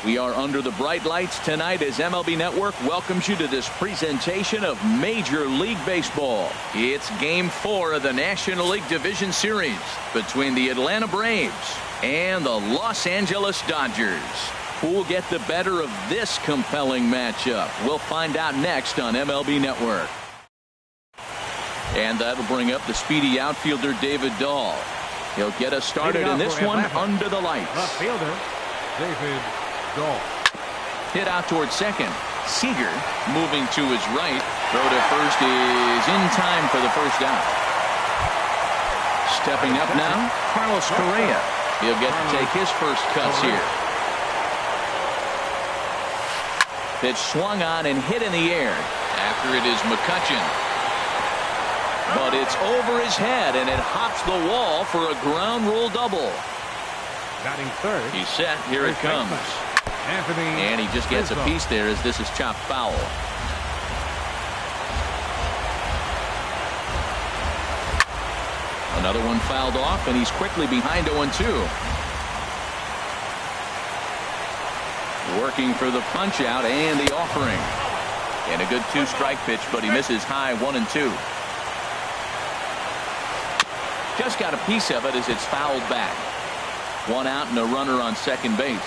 We are under the bright lights tonight as MLB Network welcomes you to this presentation of Major League Baseball. It's Game 4 of the National League Division Series between the Atlanta Braves and the Los Angeles Dodgers. Who will get the better of this compelling matchup? We'll find out next on MLB Network. And that'll bring up the speedy outfielder David Dahl. He'll get us started in this one under the lights. Left fielder David Dahl. Hit out towards second. Seager moving to his right. Throw to first is in time for the first out. Stepping up now, Carlos Correa. He'll get to take his first cuts here. Pitch swung on and hit in the air. After it is McCutchen. But it's over his head and it hops the wall for a ground rule double. Batting third. He's set. Here it comes. And he just gets a piece there as this is chopped foul. Another one fouled off, and he's quickly behind 0-2. Working for the punch out and the offering. And a good 2-strike pitch, but he misses high 1-2. Just got a piece of it as it's fouled back. One out and a runner on second base.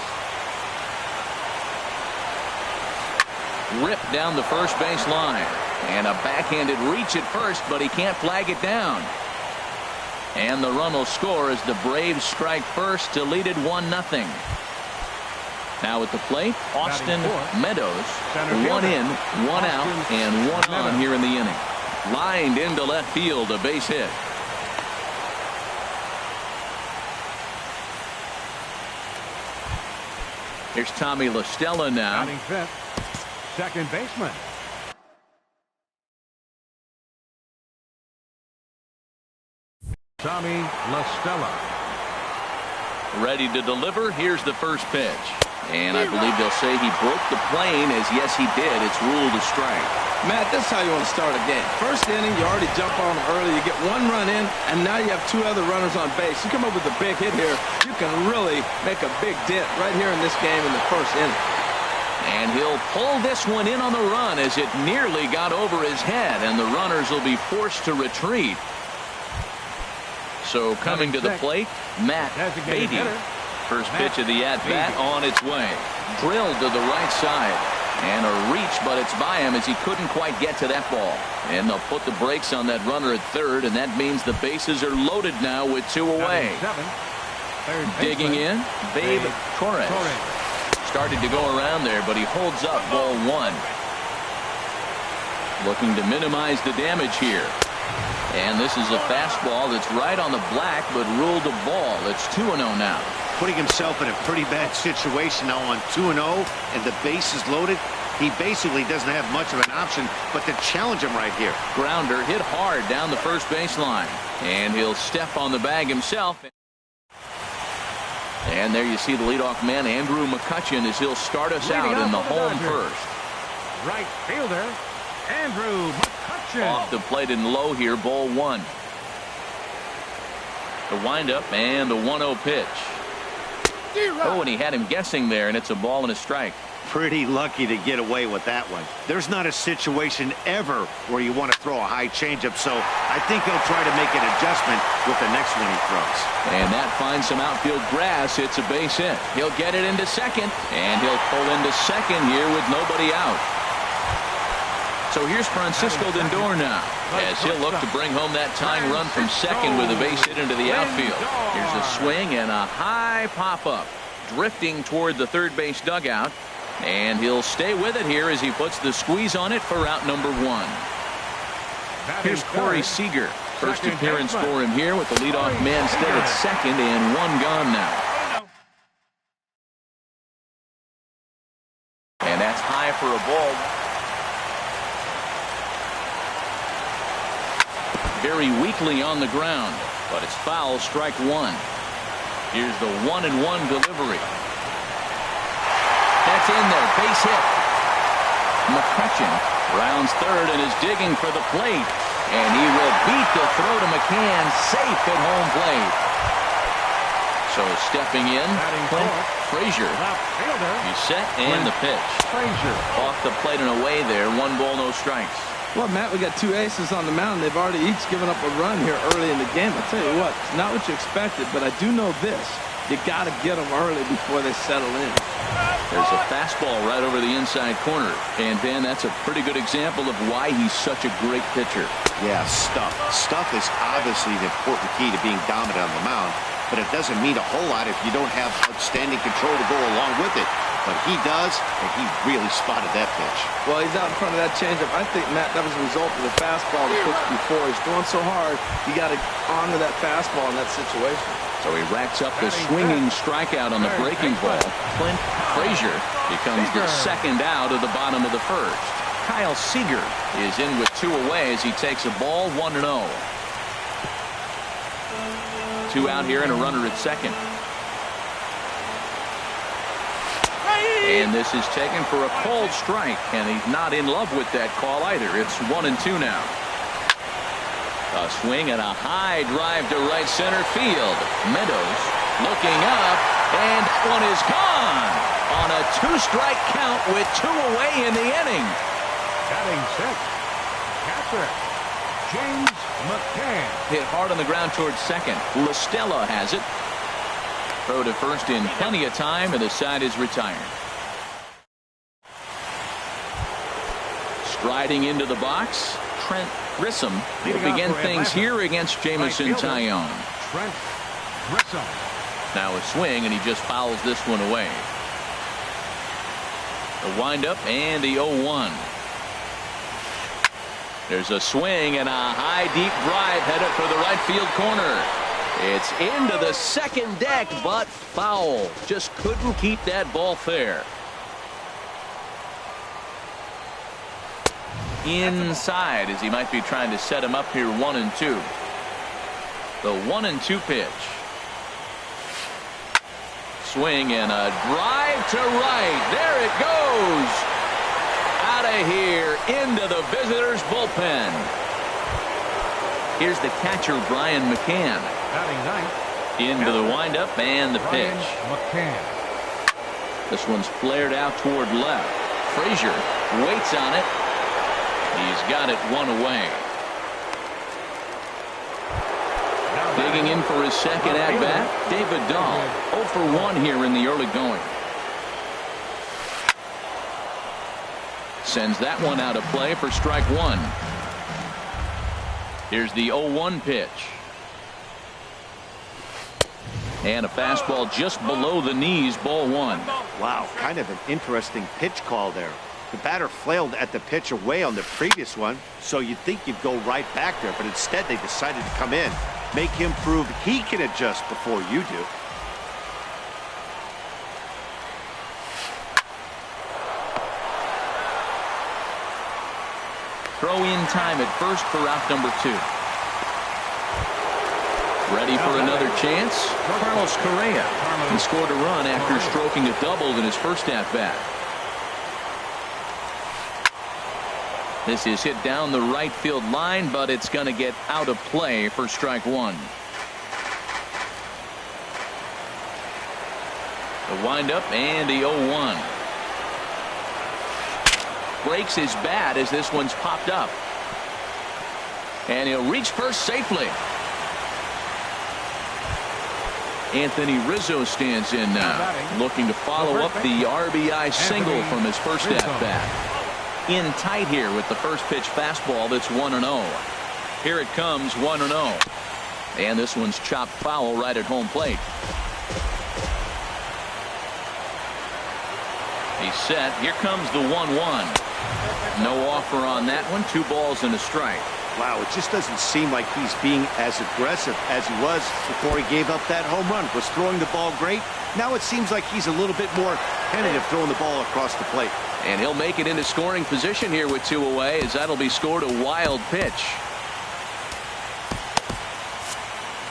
Ripped down the first base line. And a backhanded reach at first, but he can't flag it down. And the run will score as the Braves strike first to lead it 1-0. Now at the plate, Austin Meadows. 1 in, 1 out, and 1 on here in the inning. Lined into left field, a base hit. Here's Tommy La Stella now. Batting fifth, second baseman. Tommy La Stella. Ready to deliver. Here's the first pitch. And I believe they'll say he broke the plane, as yes he did. It's ruled a strike. Matt, this is how you want to start a game. First inning, you already jump on them early. You get 1 run in, and now you have 2 other runners on base. You come up with a big hit here, you can really make a big dent right here in this game in the first inning. And he'll pull this one in on the run as it nearly got over his head, and the runners will be forced to retreat. So coming to the plate, Matt Beatty. First pitch of the at-bat on its way. Drilled to the right side. And a reach, but it's by him as he couldn't quite get to that ball. And they'll put the brakes on that runner at third, and that means the bases are loaded now with 2 away. Digging in, Babe Torres. Started to go around there, but he holds up ball 1. Looking to minimize the damage here. And this is a fastball that's right on the black, but ruled a ball. It's 2-0 now. Putting himself in a pretty bad situation now on 2-0, and the base is loaded. He basically doesn't have much of an option but to challenge him right here. Grounder hit hard down the first baseline, and he'll step on the bag himself. And there you see the leadoff man, Andrew McCutchen, as he'll start us out in the home first. Right fielder, Andrew McCutchen. Off the plate and low here, ball 1. The windup and the 1-0 pitch. Oh, and he had him guessing there, and it's a ball and a strike. Pretty lucky to get away with that one. There's not a situation ever where you want to throw a high changeup, so I think he'll try to make an adjustment with the next one he throws. And that finds some outfield grass. It's a base hit. He'll get it into second, and he'll pull into second here with nobody out. So here's Francisco Lindor now, as he'll look to bring home that tying run from second with a base hit into the outfield. Here's a swing and a high pop-up, drifting toward the third base dugout, and he'll stay with it here as he puts the squeeze on it for out number 1. Here's Corey Seager. First appearance for him here with the leadoff man still at second and 1 gone now. And that's high for a ball. Very weakly on the ground, but it's foul, strike 1. Here's the 1-1 delivery. That's in there, base hit. McCutchen rounds third and is digging for the plate, and he will beat the throw to McCann, safe at home plate. So stepping in, Clint Frazier. Left fielder. He's set, and the pitch. Frazier. Off the plate and away there. 1 ball, no strikes. Well, Matt, we got 2 aces on the mound. They've already each given up a run here early in the game. I'll tell you what, it's not what you expected, but I do know this. You got to get them early before they settle in. There's a fastball right over the inside corner. And, Ben, that's a pretty good example of why he's such a great pitcher. Yeah, stuff. Stuff is obviously the important key to being dominant on the mound, but it doesn't mean a whole lot if you don't have outstanding control to go along with it. But he does, and he really spotted that pitch. Well, he's out in front of that changeup. I think, Matt, that was a result of the fastball that pitched before. He's throwing so hard, you got to honor that fastball in that situation. So he racks up the swinging strikeout on the breaking ball. Clint Frazier becomes the second out of the bottom of the first. Kyle Seager is in with 2 away as he takes a ball 1-0. 2 out here and a runner at second. And this is taken for a called strike, and he's not in love with that call either. It's 1-2 now. A swing and a high drive to right center field. Meadows looking up, and that one is gone on a 2-strike count with 2 away in the inning. Batting 6. Catcher, James McCann. Hit hard on the ground towards second. LaStella has it. Throw to first in plenty of time, and the side is retired. Striding into the box, Trent Grissom will begin things here against Jamison Tyone. Trent Grissom. Now a swing, and he just fouls this one away. The windup and the 0-1. There's a swing and a high deep drive headed for the right field corner. It's into the second deck, but foul. Just couldn't keep that ball fair. Inside as he might be trying to set him up here 1-2. The 1-2 pitch. Swing and a drive to right. There it goes. Out of here into the visitors' bullpen. Here's the catcher, Brian McCann. Batting 9th. Into the windup and the pitch. McCann. This one's flared out toward left. Frazier waits on it. He's got it 1 away. Digging in for his second at-bat, David Dahl. 0 for 1 here in the early going. Sends that one out of play for strike 1. Here's the 0-1 pitch. And a fastball just below the knees, ball 1. Wow, kind of an interesting pitch call there. The batter flailed at the pitch away on the previous one, so you'd think you'd go right back there, but instead they decided to come in, make him prove he can adjust before you do. Throw in time at first for out number 2. Ready for another chance? Carlos Correa. He scored a run after stroking a double in his first at-bat. This is hit down the right field line, but it's going to get out of play for strike 1. The windup and the 0-1. Breaks his bat as this one's popped up. And he'll reach first safely. Anthony Rizzo stands in now, looking to follow up the RBI single from his first at-bat. In tight here with the first pitch fastball that's 1-0. Here it comes, 1-0. And this one's chopped foul right at home plate. He's set. Here comes the 1-1. No offer on that one. 2 balls and a strike. Wow, it just doesn't seem like he's being as aggressive as he was before he gave up that home run. Was throwing the ball great. Now it seems like he's a little bit more tentative throwing the ball across the plate. And he'll make it into scoring position here with 2 away, as that'll be scored a wild pitch.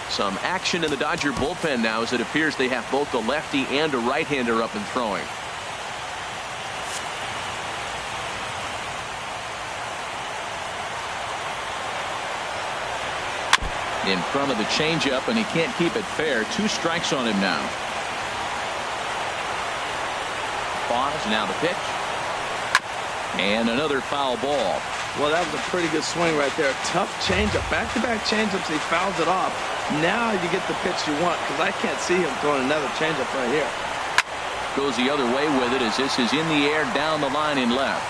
Some action in the Dodger bullpen now, as it appears they have both a lefty and a right-hander up and throwing. in front of the changeup, and he can't keep it fair. 2 strikes on him now. Pause, now the pitch. And another foul ball. Well, that was a pretty good swing right there. Tough changeup. Back-to-back changeups, he fouls it off. Now you get the pitch you want, because I can't see him throwing another changeup right here. Goes the other way with it as this is in the air down the line in left.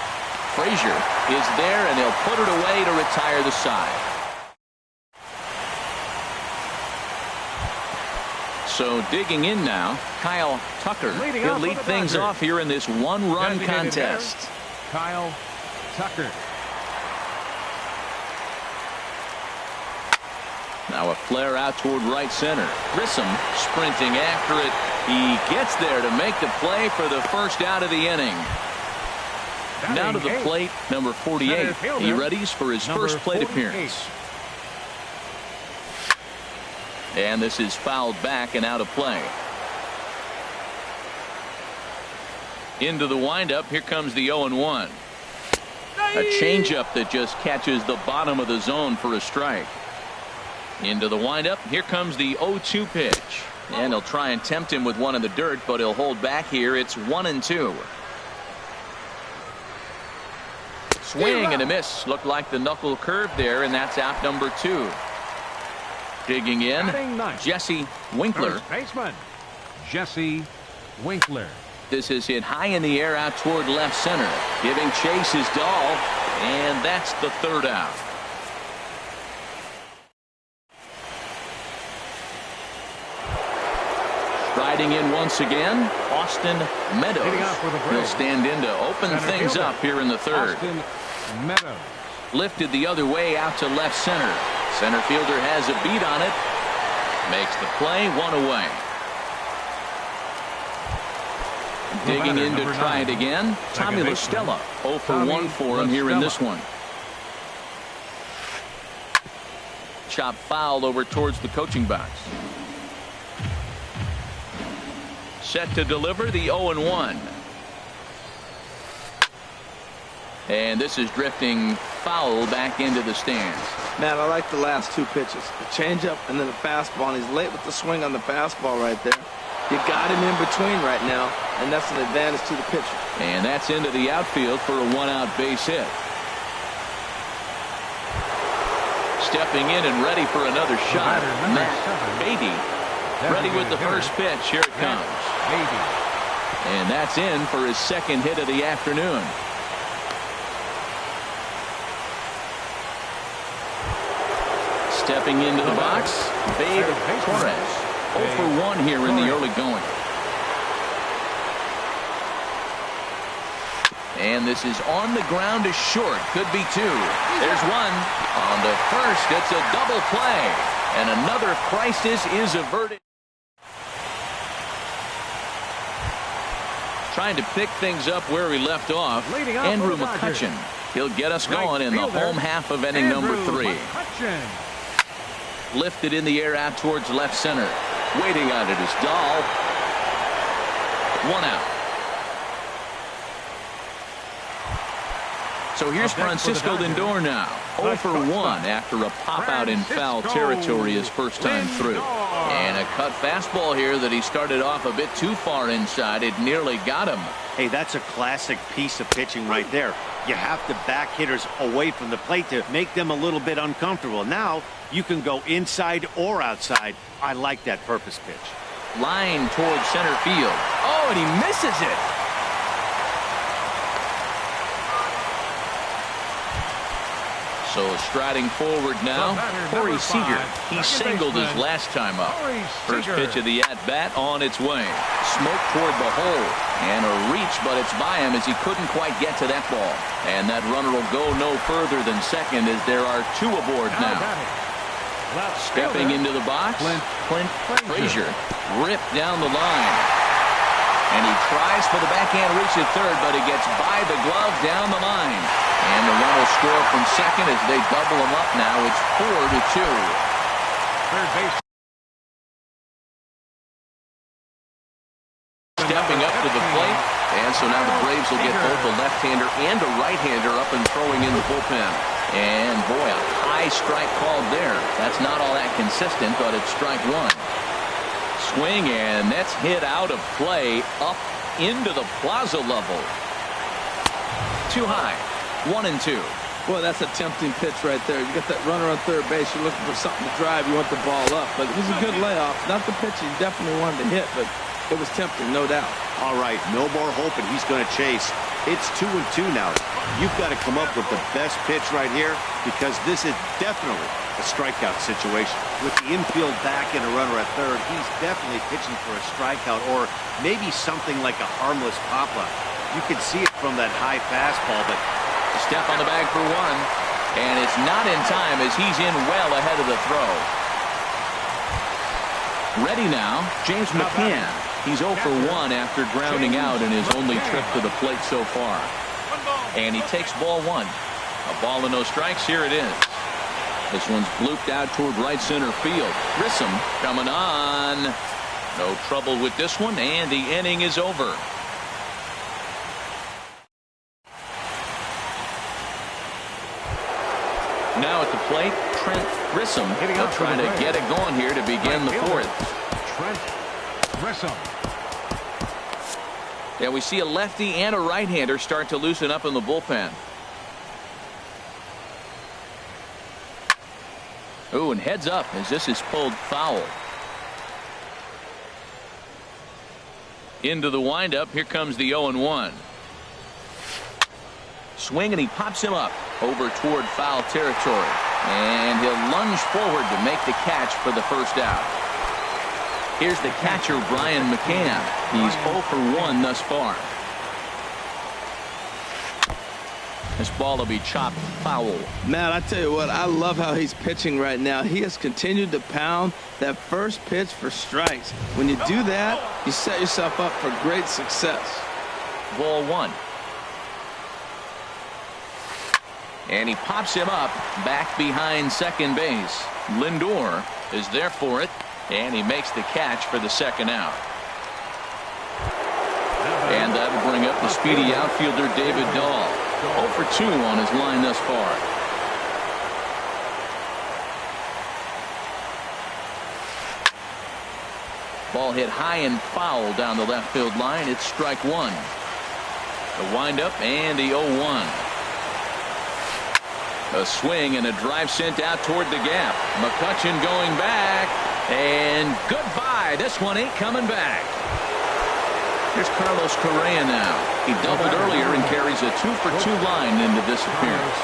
Frazier is there, and he'll put it away to retire the side. So digging in now, Kyle Tucker. He'll lead things off here in this 1-run contest. Kyle Tucker. Now a flare out toward right center. Grissom sprinting after it. He gets there to make the play for the first out of the inning. Now to the plate, number 48. He readies for his first plate appearance. And this is fouled back and out of play. Into the windup. Here comes the 0-1. A changeup that just catches the bottom of the zone for a strike. Into the windup. Here comes the 0-2 pitch. And he'll try and tempt him with one in the dirt, but he'll hold back here. It's 1-2. Swing and a miss. Looked like the knuckle curve there, and that's out number 2. Digging in, Jesse Winkler. First baseman, Jesse Winkler. This is hit high in the air out toward left center. Giving chase is Dahl, and that's the 3rd out. Striding in once again, Austin Meadows. He'll stand in to open things up here in the 3rd. Austin Meadows. Lifted the other way out to left center. Center fielder has a beat on it. Makes the play, 1 away. Digging in to try it again. Tommy La Stella. 0 for 1 for him here in this one. Chop foul over towards the coaching box. Set to deliver the 0-1. And this is drifting foul back into the stands. Man, I like the last 2 pitches. The changeup and then the fastball. And he's late with the swing on the fastball right there. You got him in between right now, and that's an advantage to the pitcher. And that's into the outfield for a 1-out base hit. Stepping in and ready for another shot. Matt Beatty ready with the first pitch. Here it comes. And that's in for his 2nd hit of the afternoon. Stepping into the box, Babe Torres. 0 for 1 here in the early going. And this is on the ground to short. Could be 2. There's 1. On the first, it's a double play. And another crisis is averted. Trying to pick things up where we left off. Andrew McCutchen. He'll get us going in the home half of inning number 3. Lifted in the air out towards left center. Waiting on it is Dahl. 1 out. So here's Francisco Lindor now. 0 for 1 after a pop out in foul territory his first time through. And a cut fastball here that he started off a bit too far inside. It nearly got him. Hey, that's a classic piece of pitching right there. You have to back hitters away from the plate to make them a little bit uncomfortable. Now you can go inside or outside. I like that purpose pitch. Line towards center field. Oh, and he misses it. So striding forward now, Corey Seager. He singled his last time up. First pitch of the at-bat on its way. Smoke toward the hole. And a reach, but it's by him as he couldn't quite get to that ball. And that runner will go no further than second as there are 2 aboard now. Stepping into the box, Clint Frazier ripped down the line. And he tries for the backhand reach at third, but he gets by the glove down the line. And the run will score from second as they double him up now. It's 4-2. Third base. Stepping up to the plate. And so now the Braves will get both a left-hander and a right-hander up and throwing in the bullpen. And boy, a high high strike called there. That's not all that consistent, but it's strike one. Swing, and that's hit out of play up into the plaza level. Too high. 1-2. Boy, that's a tempting pitch right there. You got that runner on third base. You're looking for something to drive. You want the ball up. But it was a good layoff. Not the pitch he definitely wanted to hit, but it was tempting, no doubt. All right, no more hoping he's going to chase. It's 2-2 now. You've got to come up with the best pitch right here because this is definitely a strikeout situation. With the infield back and a runner at third, he's definitely pitching for a strikeout or maybe something like a harmless pop-up. You can see it from that high fastball, but step on the bag for one, and it's not in time as he's in well ahead of the throw. Ready now, James McCann. He's 0 for 1 after grounding out in his only trip to the plate so far. And he takes ball one. A ball and no strikes. Here it is. This one's blooped out toward right center field. Grissom coming on. No trouble with this one, and the inning is over. Now at the plate, Trent Grissom will try to get it going here to begin the fourth. Trent Grissom. Yeah, we see a lefty and a right-hander start to loosen up in the bullpen. Ooh, and heads up as this is pulled foul. Into the windup. Here comes the 0-1. Swing, and he pops him up over toward foul territory. And he'll lunge forward to make the catch for the first out. Here's the catcher, Brian McCann. He's 0 for 1 thus far. This ball will be chopped foul. Matt, I tell you what, I love how he's pitching right now. He has continued to pound that first pitch for strikes. When you do that, you set yourself up for great success. Ball one. And he pops him up back behind second base. Lindor is there for it, and he makes the catch for the second out. And that'll bring up the speedy outfielder David Dahl. 0 for 2 on his line thus far. Ball hit high and foul down the left field line. It's strike one. The windup and the 0-1. A swing and a drive sent out toward the gap. McCutchen going back, and goodbye. This one ain't coming back. Here's Carlos Correa now. He doubled earlier and carries a 2 for 2 line into this appearance.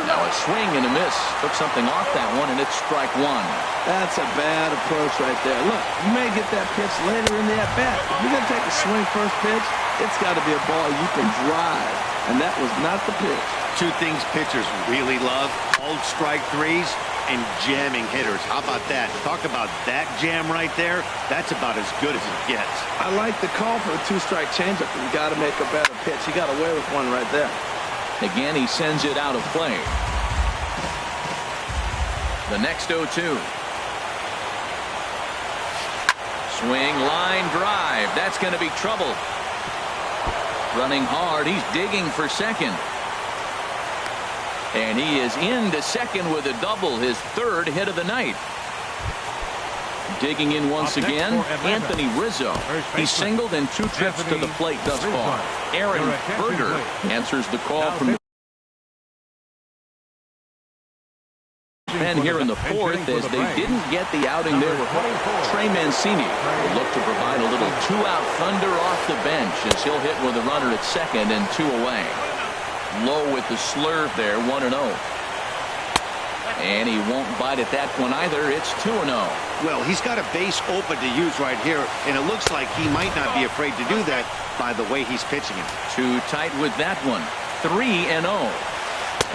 Now a swing and a miss. Took something off that one, and it's strike one. That's a bad approach right there. Look, you may get that pitch later in the at-bat. If you're going to take a swing first pitch, it's got to be a ball you can drive. And that was not the pitch. two things pitchers really love: called strike threes and jamming hitters. How about that? Talk about that jam right there. That's about as good as it gets. I like the call for a two-strike changeup. You got to make a better pitch. He got away with one right there. Again, he sends it out of play. The next 0-2. Swing, line drive. That's going to be trouble. Running hard. He's digging for second. And he is into second with a double, his third hit of the night. Digging in once again, Anthony Rizzo. He singled in 2 trips to the plate thus far. Aaron Berger answers the call from the pen here in the fourth, as they didn't get the outing there. Trey Mancini will look to provide a little 2-out thunder off the bench as he'll hit with a runner at second and 2 away. Low with the slurve there, 1-0. And he won't bite at that one either. It's 2-0. Well, he's got a base open to use right here, and it looks like he might not be afraid to do that by the way he's pitching it. Too tight with that one. 3-0.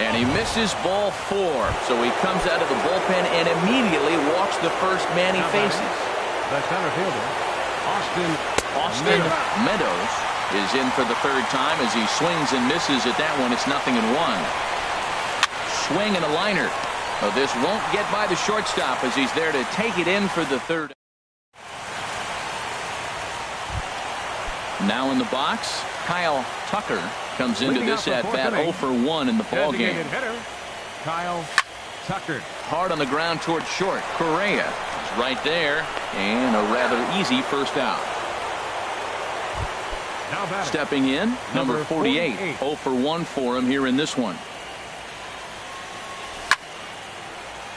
And he misses ball 4. So he comes out of the bullpen and immediately walks the first man he faces. The center fielder, Austin Meadows is in for the third time as he swings and misses at that one. It's 0-1. Swing and a liner. Oh, this won't get by the shortstop as he's there to take it in for the third. Now in the box, Kyle Tucker comes into this at bat 0 for 1 in the ball game. Kyle Tucker. Hard on the ground toward short. Correa is right there, and a rather easy first out. Now batting. Stepping in, number 48. 48. 0 for 1 for him here in this one.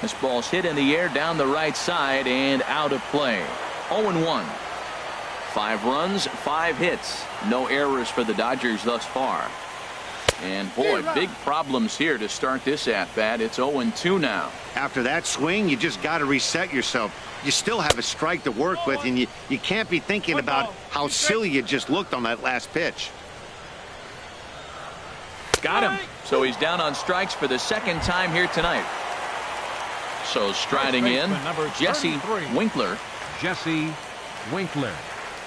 This ball's hit in the air down the right side and out of play. 0-1. 5 runs, 5 hits. No errors for the Dodgers thus far. And boy, big problems here to start this at-bat. It's 0-2 now. After that swing, you just got to reset yourself. You still have a strike to work with, and you can't be thinking about how silly you just looked on that last pitch. Got him. So he's down on strikes for the second time here tonight. So striding in, Jesse Winkler. Jesse Winkler.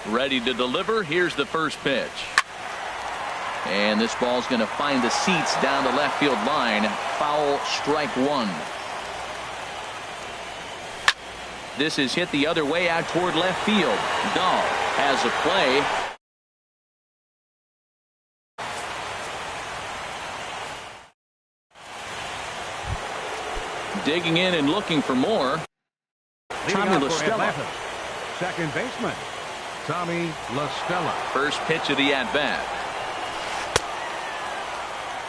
Ready to deliver. Here's the first pitch. And this ball's going to find the seats down the left field line. Foul, strike 1. This is hit the other way out toward left field. Dahl has a play. Digging in and looking for more. Tommy Leading off for LaStella. Atlanta, second baseman Tommy LaStella. First pitch of the at-bat.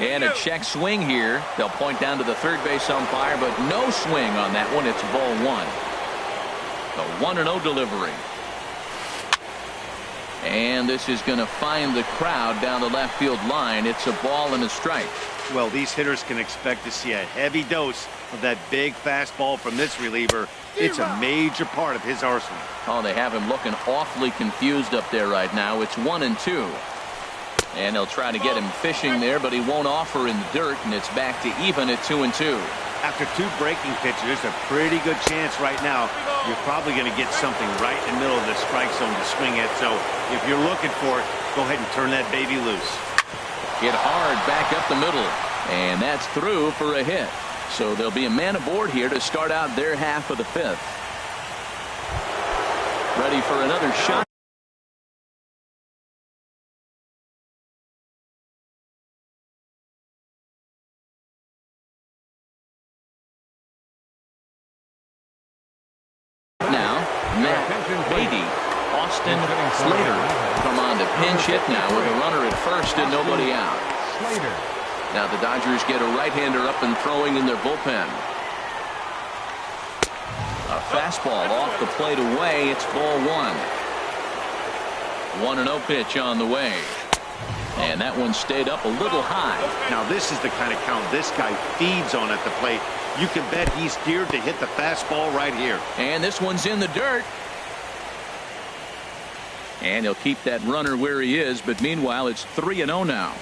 And a check swing here. They'll point down to the third base umpire, but no swing on that one. It's ball 1. The 1-0 delivery. And this is going to find the crowd down the left field line. It's a ball and a strike. Well, these hitters can expect to see a heavy dose of that big fastball from this reliever. It's a major part of his arsenal. Oh, they have him looking awfully confused up there right now. It's 1-2. And they'll try to get him fishing there, but he won't offer in the dirt, and it's back to even at 2-2. After 2 breaking pitches, there's a pretty good chance right now you're probably going to get something right in the middle of the strike zone to swing at. So if you're looking for it, go ahead and turn that baby loose. Hit hard back up the middle, and that's through for a hit. So there'll be a man aboard here to start out their half of the 5th. Ready for another shot. Now, Matt Beatty, Austin Slater come on to pinch hit now with a runner at first and nobody out. Slater. Now the Dodgers get a right-hander up and throwing in their bullpen. A fastball off the plate away. It's ball 1. 1-0 pitch on the way. And that one stayed up a little high. Now this is the kind of count this guy feeds on at the plate. You can bet he's geared to hit the fastball right here. And this one's in the dirt. And he'll keep that runner where he is, but meanwhile it's 3-0 now.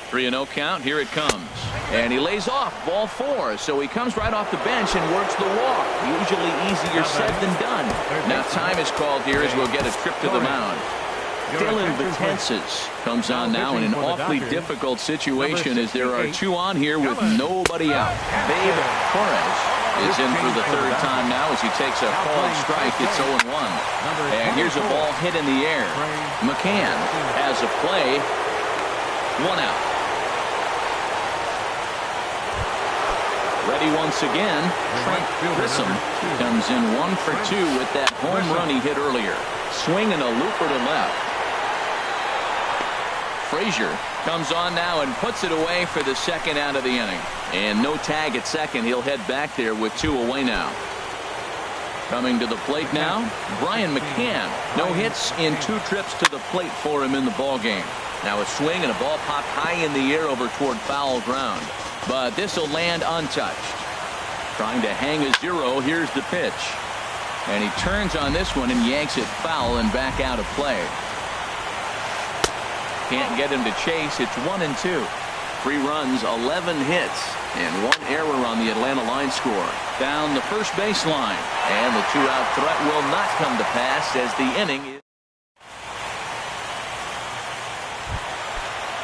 3-0 count. Here it comes. And he lays off ball 4. So he comes right off the bench and works the walk. Usually easier said than done. Now time is called here as we'll get a trip to the mound. Dylan Betances comes on now in an awfully difficult situation as there are 2 on here with nobody out. Babe Torres is in for the 3rd time now as he takes a called strike. It's 0-1. And here's a ball hit in the air. McCann has a play. 1 out. Ready once again. Trent Grissom comes in 1 for 2 with that home run he hit earlier. Swing and a looper to left. Frazier comes on now and puts it away for the 2nd out of the inning. And no tag at second. He'll head back there with 2 away now. Coming to the plate now, Brian McCann. No hits in 2 trips to the plate for him in the ball game. Now a swing and a ball popped high in the air over toward foul ground. But this will land untouched. Trying to hang a 0. Here's the pitch. And he turns on this one and yanks it foul and back out of play. Can't get him to chase. It's 1-2. 3 runs, 11 hits, and 1 error on the Atlanta line score. Down the first baseline. And the 2-out threat will not come to pass as the inning is.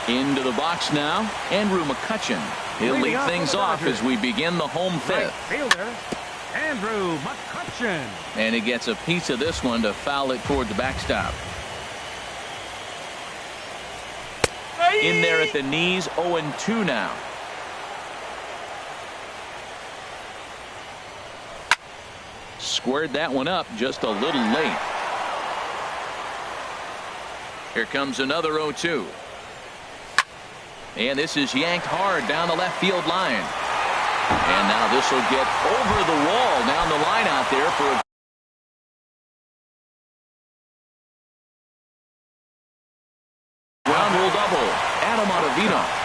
Into the box now, Andrew McCutchen. He'll lead things off as we begin the home 5th. Right fielder Andrew McCutchen. And he gets a piece of this one to foul it toward the backstop. In there at the knees, 0-2 now. Squared that one up just a little late. Here comes another 0-2. And this is yanked hard down the left field line. And now this will get over the wall down the line out there for a ground rule double. Adam Ottavino.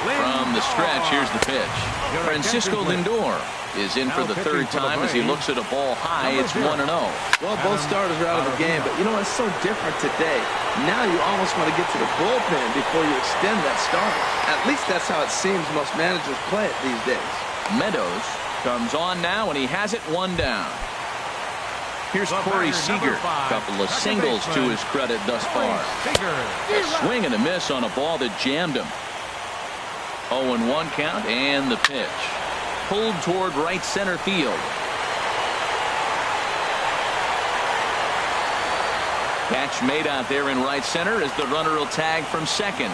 From the stretch, here's the pitch. Francisco Lindor is in for the third time as he looks at a ball high. It's 1-0. Well, both starters are out of the game, but you know what's so different today? Now you almost want to get to the bullpen before you extend that starter. At least that's how it seems most managers play it these days. Meadows comes on now, and he has it one down. Here's Corey Seager. A couple of singles to his credit thus far. A swing and a miss on a ball that jammed him. 0-1 count, and the pitch. Pulled toward right center field. Catch made out there in right center as the runner will tag from second.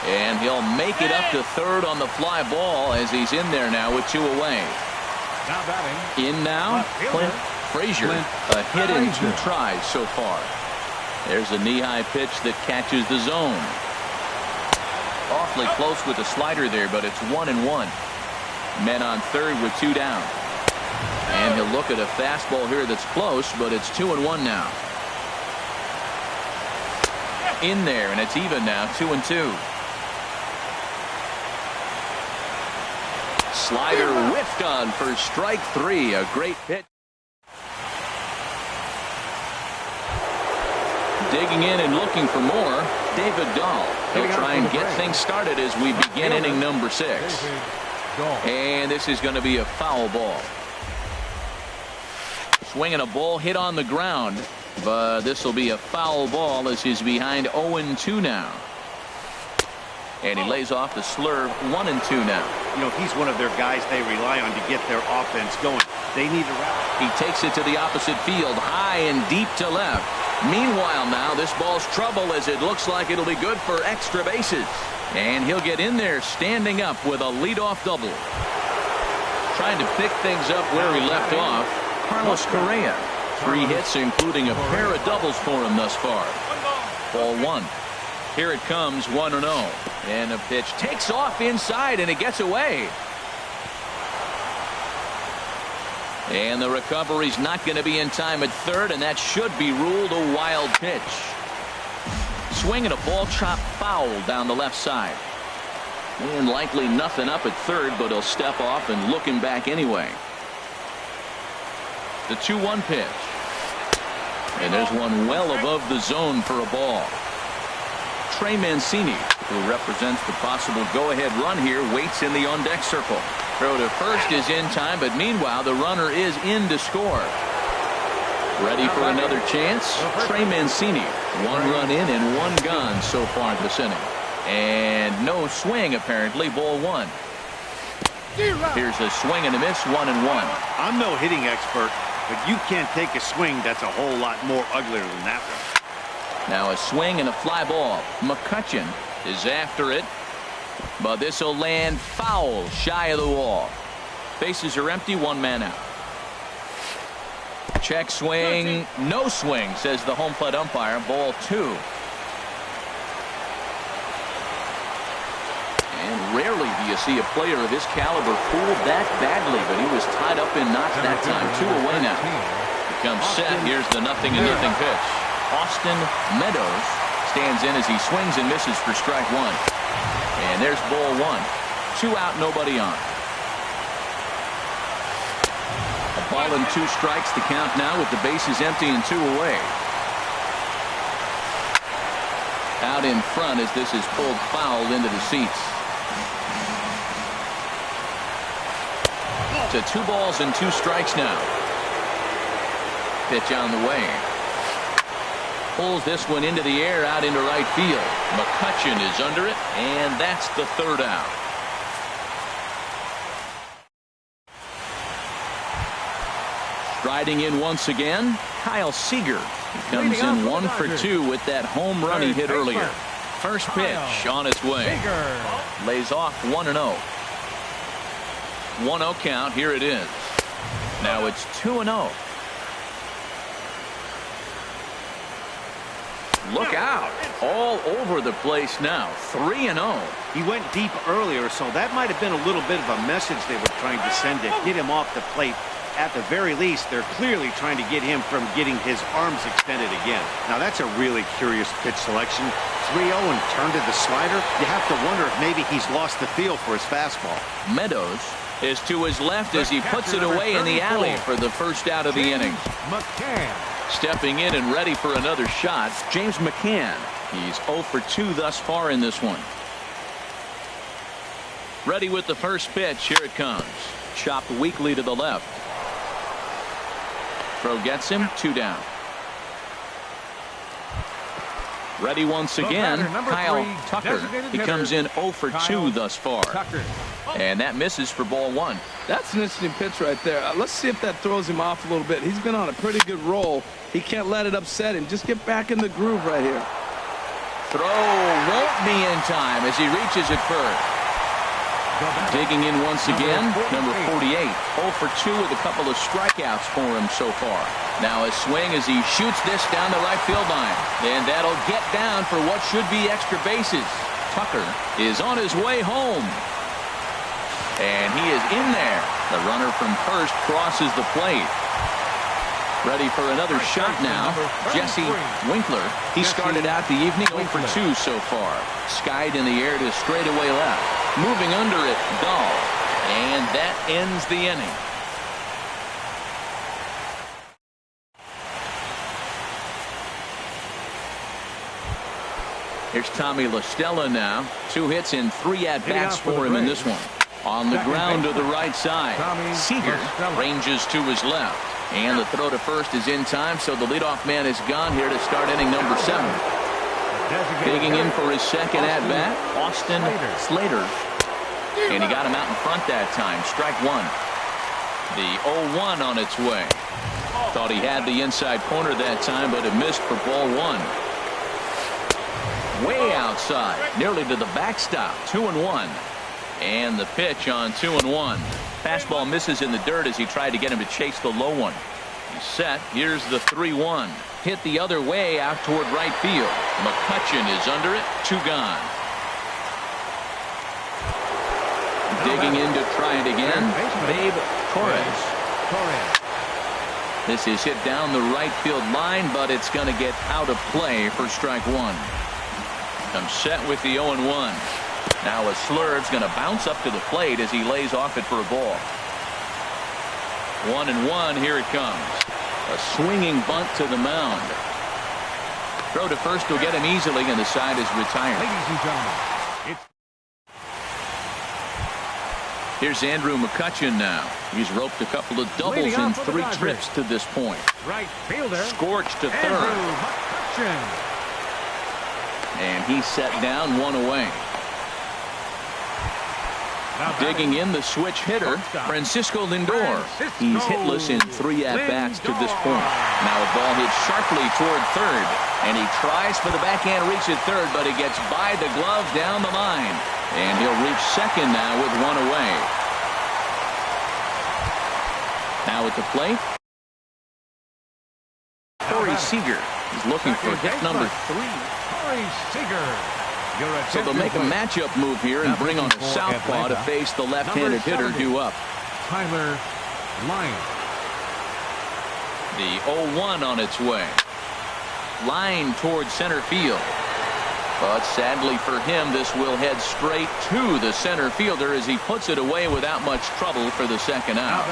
And he'll make it up to third on the fly ball as he's in there now with 2 away. Now batting. In now, Clint Frazier. A hit in 2 tries so far. There's a knee-high pitch that catches the zone. Awfully close with the slider there, but it's 1-1. Men on third with 2 down. And he'll look at a fastball here that's close, but it's 2-1 now. In there, and it's even now, 2-2. Slider whiffed on for strike 3. A great pitch. Digging in and looking for more, David Dahl. He'll try and get things started as we begin inning number 6. And this is going to be a foul ball. Swinging a ball hit on the ground, but this will be a foul ball as he's behind 0-2 now. And he lays off the slurve. 1-2 now. You know, he's one of their guys they rely on to get their offense going. They need a rally. He takes it to the opposite field, high and deep to left. Meanwhile now, this ball's trouble as it looks like it'll be good for extra bases. And he'll get in there standing up with a leadoff double. Trying to pick things up where he left off, Carlos Correa. 3 hits, including a pair of doubles for him thus far. Ball 1. Here it comes, 1-0. And a pitch takes off inside, and it gets away. And the recovery's not going to be in time at third, and that should be ruled a wild pitch. Swinging a ball chopped foul down the left side. And likely nothing up at third, but he'll step off and look him back anyway. The 2-1 pitch. And there's one well above the zone for a ball. Trey Mancini, who represents the possible go-ahead run here, waits in the on-deck circle. Throw to first is in time, but meanwhile the runner is in to score. Ready for another chance? Trey Mancini. 1 run in and 1 gone so far this inning. And no swing apparently. Ball 1. Here's a swing and a miss. 1-1. I'm no hitting expert, but you can't take a swing that's a whole lot more uglier than that one. Now a swing and a fly ball. McCutchen is after it, but this will land foul shy of the wall. Bases are empty. 1 man out. Check swing. No swing, says the home plate umpire. Ball 2. And rarely do you see a player of his caliber fooled that badly, but he was tied up in knots that time. 2 away now. He comes set. Here's the 0-0 pitch. Austin Meadows stands in as he swings and misses for strike 1. And there's ball 1. 2 out, nobody on. A ball and 2 strikes to count now with the bases empty and 2 away. Out in front as this is pulled foul into the seats. To 2 balls and 2 strikes now. Pitch on the way. Pulls this one into the air out into right field. McCutchen is under it, and that's the 3rd out. Striding in once again, Kyle Seager. He comes in 1 for 2 with that home run he hit earlier. First pitch on its way. Lays off 1-0. 1-0 count. Here it is. Now it's 2-0. Look out. All over the place now. 3-0. He went deep earlier, so that might have been a little bit of a message they were trying to send to get him off the plate. At the very least, they're clearly trying to get him from getting his arms extended again. Now, that's a really curious pitch selection. 3-0 and turn to the slider. You have to wonder if maybe he's lost the feel for his fastball. Meadows is to his left as he puts it away in the alley for the first out of the inning. Stepping in and ready for another shot, James McCann. He's 0 for 2 thus far in this one. Ready with the first pitch. Here it comes. Chopped weakly to the left. Throw gets him. 2 down. Ready once again. Kyle Tucker. He comes in 0 for 2 thus far. And that misses for ball 1. That's an interesting pitch right there. Let's see if that throws him off a little bit. He's been on a pretty good roll. He can't let it upset him. Just get back in the groove right here. Throw won't be in time as he reaches it first. Digging in once again, number 48. 0 for 2 with a couple of strikeouts for him so far. Now a swing as he shoots this down the right field line. And that'll get down for what should be extra bases. Tucker is on his way home. And he is in there. The runner from first crosses the plate. Ready for another shot now. Jesse Winkler. He started out the evening 0 for 2 so far. Skied in the air to straightaway left. Moving under it, Dahl. And that ends the inning. Here's Tommy La Stella now. 2 hits and 3 at-bats for him in this one. On the ground to the right side. Seager ranges to his left. And the throw to first is in time, so the leadoff man is gone here to start inning number 7. Digging in for his second at-bat, Austin Slater. And he got him out in front that time. Strike 1. The 0-1 on its way. Thought he had the inside corner that time, but it missed for ball 1. Way outside, nearly to the backstop. 2-1. And the pitch on 2-1. Fastball misses in the dirt as he tried to get him to chase the low one. He's set. Here's the 3-1. Hit the other way out toward right field. McCutchen is under it. 2 gone. Digging in to try it again. Babe Torres. This is hit down the right field line, but it's going to get out of play for strike 1. I'm set with the 0-1. Now a Slurve's going to bounce up to the plate as he lays off it for a ball. 1-1. Here it comes. A swinging bunt to the mound. Throw to first will get him easily, and the side is retired. Ladies and gentlemen, here's Andrew McCutchen now. He's roped a couple of doubles in 3 trips to this point. right fielder. Scorched to third. Andrew McCutchen. And he's set down 1 away. Digging in the switch hitter, Francisco Lindor. He's hitless in 3 at-bats to this point. Now a ball hit sharply toward third. And he tries for the backhand reach at third, but he gets by the glove down the line. And he'll reach second now with 1 away. Now at the plate, Corey Seager. He's looking for hit number 3. Corey Seager. So they'll make a matchup move here and bring on a southpaw to face the left-handed hitter due up. Tyler Lyon. The 0-1 on its way. Line towards center field. But sadly for him, this will head straight to the center fielder as he puts it away without much trouble for the second out.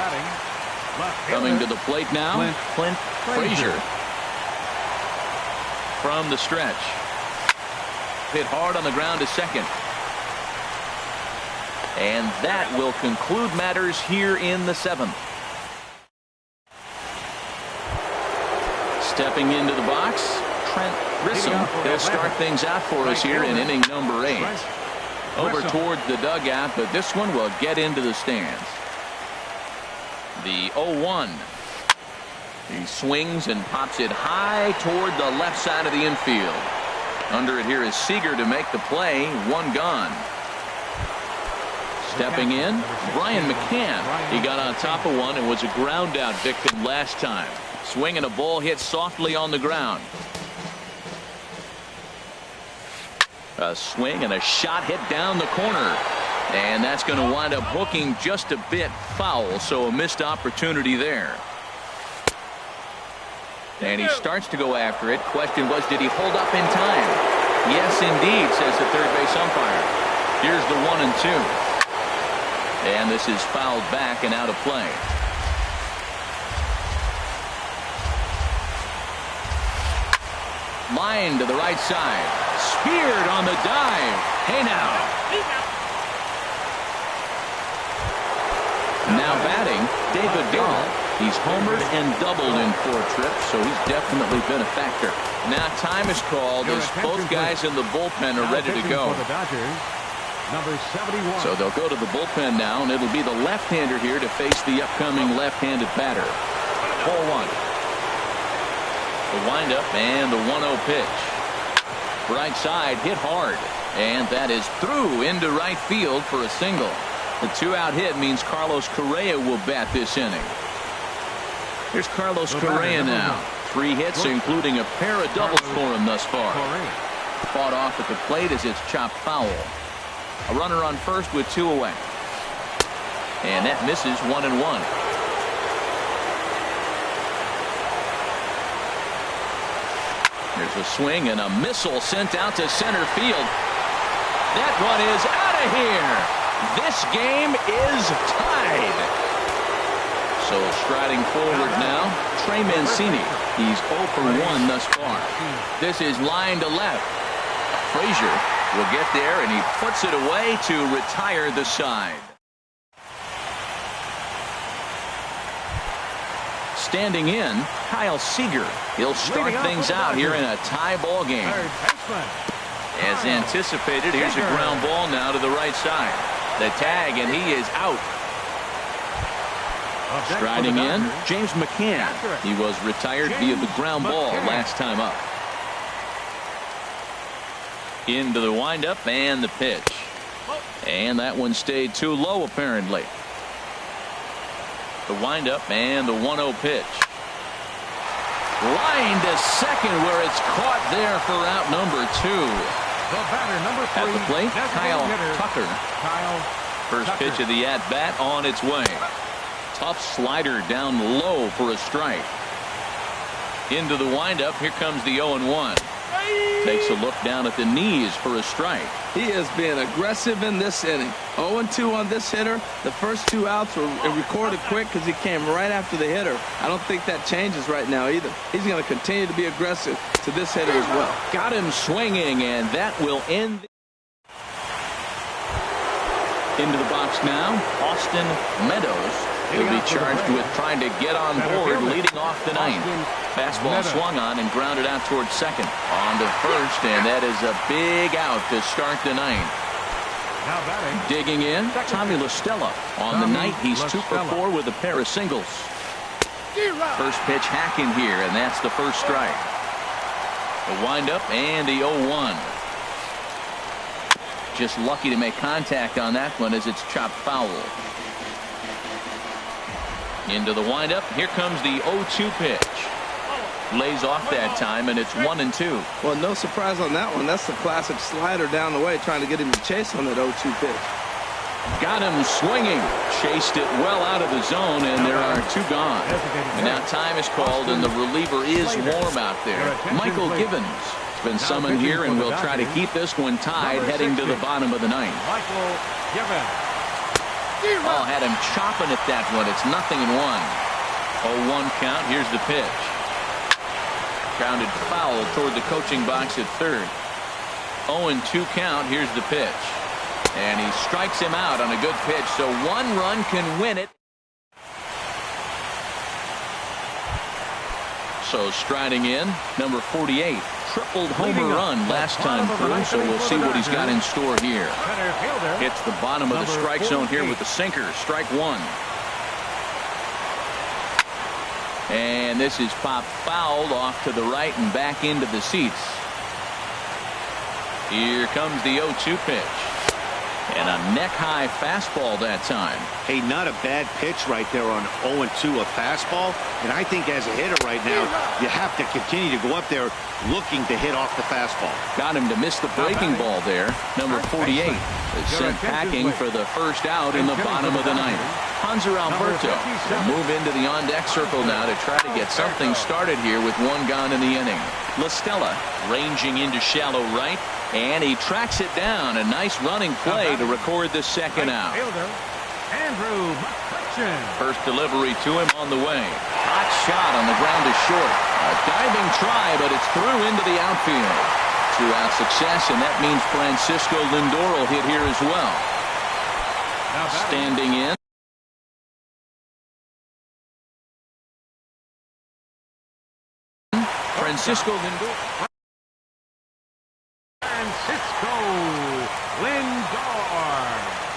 Coming to the plate now, Clint Frazier. From the stretch. Hit hard on the ground to second. And that will conclude matters here in the 7th. Stepping into the box, Trent Grissom. He'll start things out for us here in inning number 8. Over towards the dugout, but this one will get into the stands. The 0-1. He swings and pops it high toward the left side of the infield. Under it here is Seager to make the play. 1 gone. Stepping in, Brian McCann. He got on top of one and was a ground out victim last time. Swinging a ball hit softly on the ground. A swing and a shot hit down the corner. And that's going to wind up hooking just a bit foul, so a missed opportunity there. And he starts to go after it. Question was, did he hold up in time? Yes, indeed, says the third base umpire. Here's the 1-2. And this is fouled back and out of play. Line to the right side. Speared on the dive. Hey now. Now batting, David Dahl. He's homered and doubled in 4 trips, so he's definitely been a factor. Now time is called as both guys in the bullpen are ready to go. Number 71. So they'll go to the bullpen now, and it'll be the left-hander here to face the upcoming left-handed batter. 4-1. The windup and the 1-0 pitch. Right side hit hard, and that is through into right field for a single. The 2-out hit means Carlos Correa will bat this inning. Here's Carlos Correa now. 3 hits, including a pair of doubles for him thus far. Fought off at the plate as it's chopped foul. A runner on first with 2 away. And that misses 1-1. There's a swing and a missile sent out to center field. That one is out of here. This game is tied. So striding forward now, Trey Mancini. He's 0 for 1 thus far. This is line to left. Frazier will get there, and he puts it away to retire the side. Standing in, Kyle Seager. He'll start things out here in a tie ball game. As anticipated, here's a ground ball now to the right side. The tag, and he is out. Striding in, James McCann. He was retired via the ground ball last time up. Into the windup and the pitch. And that one stayed too low, apparently. The windup and the 1-0 pitch. Line to second, where it's caught there for out number 2. The batter, number 3. At the plate, Kyle Tucker. First pitch of the at-bat on its way. Tough slider down low for a strike. Into the windup, here comes the 0-1. Takes a look down at the knees for a strike. He is being aggressive in this inning. 0-2 on this hitter. The first 2 outs were recorded quick because he came right after the hitter. I don't think that changes right now either. He's going to continue to be aggressive to this hitter as well. Got him swinging, and that will end. Into the box now, Austin Meadows. He'll be charged with trying to get on board leading off the 9th. Fastball swung on and grounded out towards second. On to first, and that is a big out to start the 9th. Digging in, Tommy LaStella. On the night, he's 2 for 4 with a pair of singles. First pitch hacking here, and that's the first strike. The windup and the 0-1. Just lucky to make contact on that one as it's chopped foul. Into the windup. Here comes the 0-2 pitch. Lays off that time, and it's 1-2. Well, no surprise on that one. That's the classic slider down the way, trying to get him to chase on that 0-2 pitch. Got him swinging. Chased it well out of the zone, and there are 2 gone. And now time is called, and the reliever is warm out there. Michael Gibbons has been summoned here, and will try to keep this one tied heading to the bottom of the 9th. Michael Gibbons. Oh, had him chopping at that one. It's 0-1. 0-1 count. Here's the pitch. Grounded foul toward the coaching box at third. 0-2 count. Here's the pitch. And he strikes him out on a good pitch, so 1 run can win it. So striding in, number 48. Tripled homer run last time through, so we'll see what he's got in store here. Hits the bottom of the strike zone here with the sinker. Strike 1. And this is popped fouled off to the right and back into the seats. Here comes the 0-2 pitch. And a neck-high fastball that time. Hey, not a bad pitch right there on 0-2, a fastball. And I think as a hitter right now, you have to continue to go up there looking to hit off the fastball. Got him to miss the breaking ball there. Number 48 is sent packing for the first out in the bottom of the ninth. Hanser Alberto will move into the on-deck circle now to try to get something started here with one gone in the inning. La Stella ranging into shallow right, and he tracks it down. A nice running play to record the second out. First delivery to him on the way. Hot shot on the ground is short. A diving try, but it's through into the outfield. Two-out success, and that means Francisco Lindor will hit here as well. Standing in. Francisco Lindor.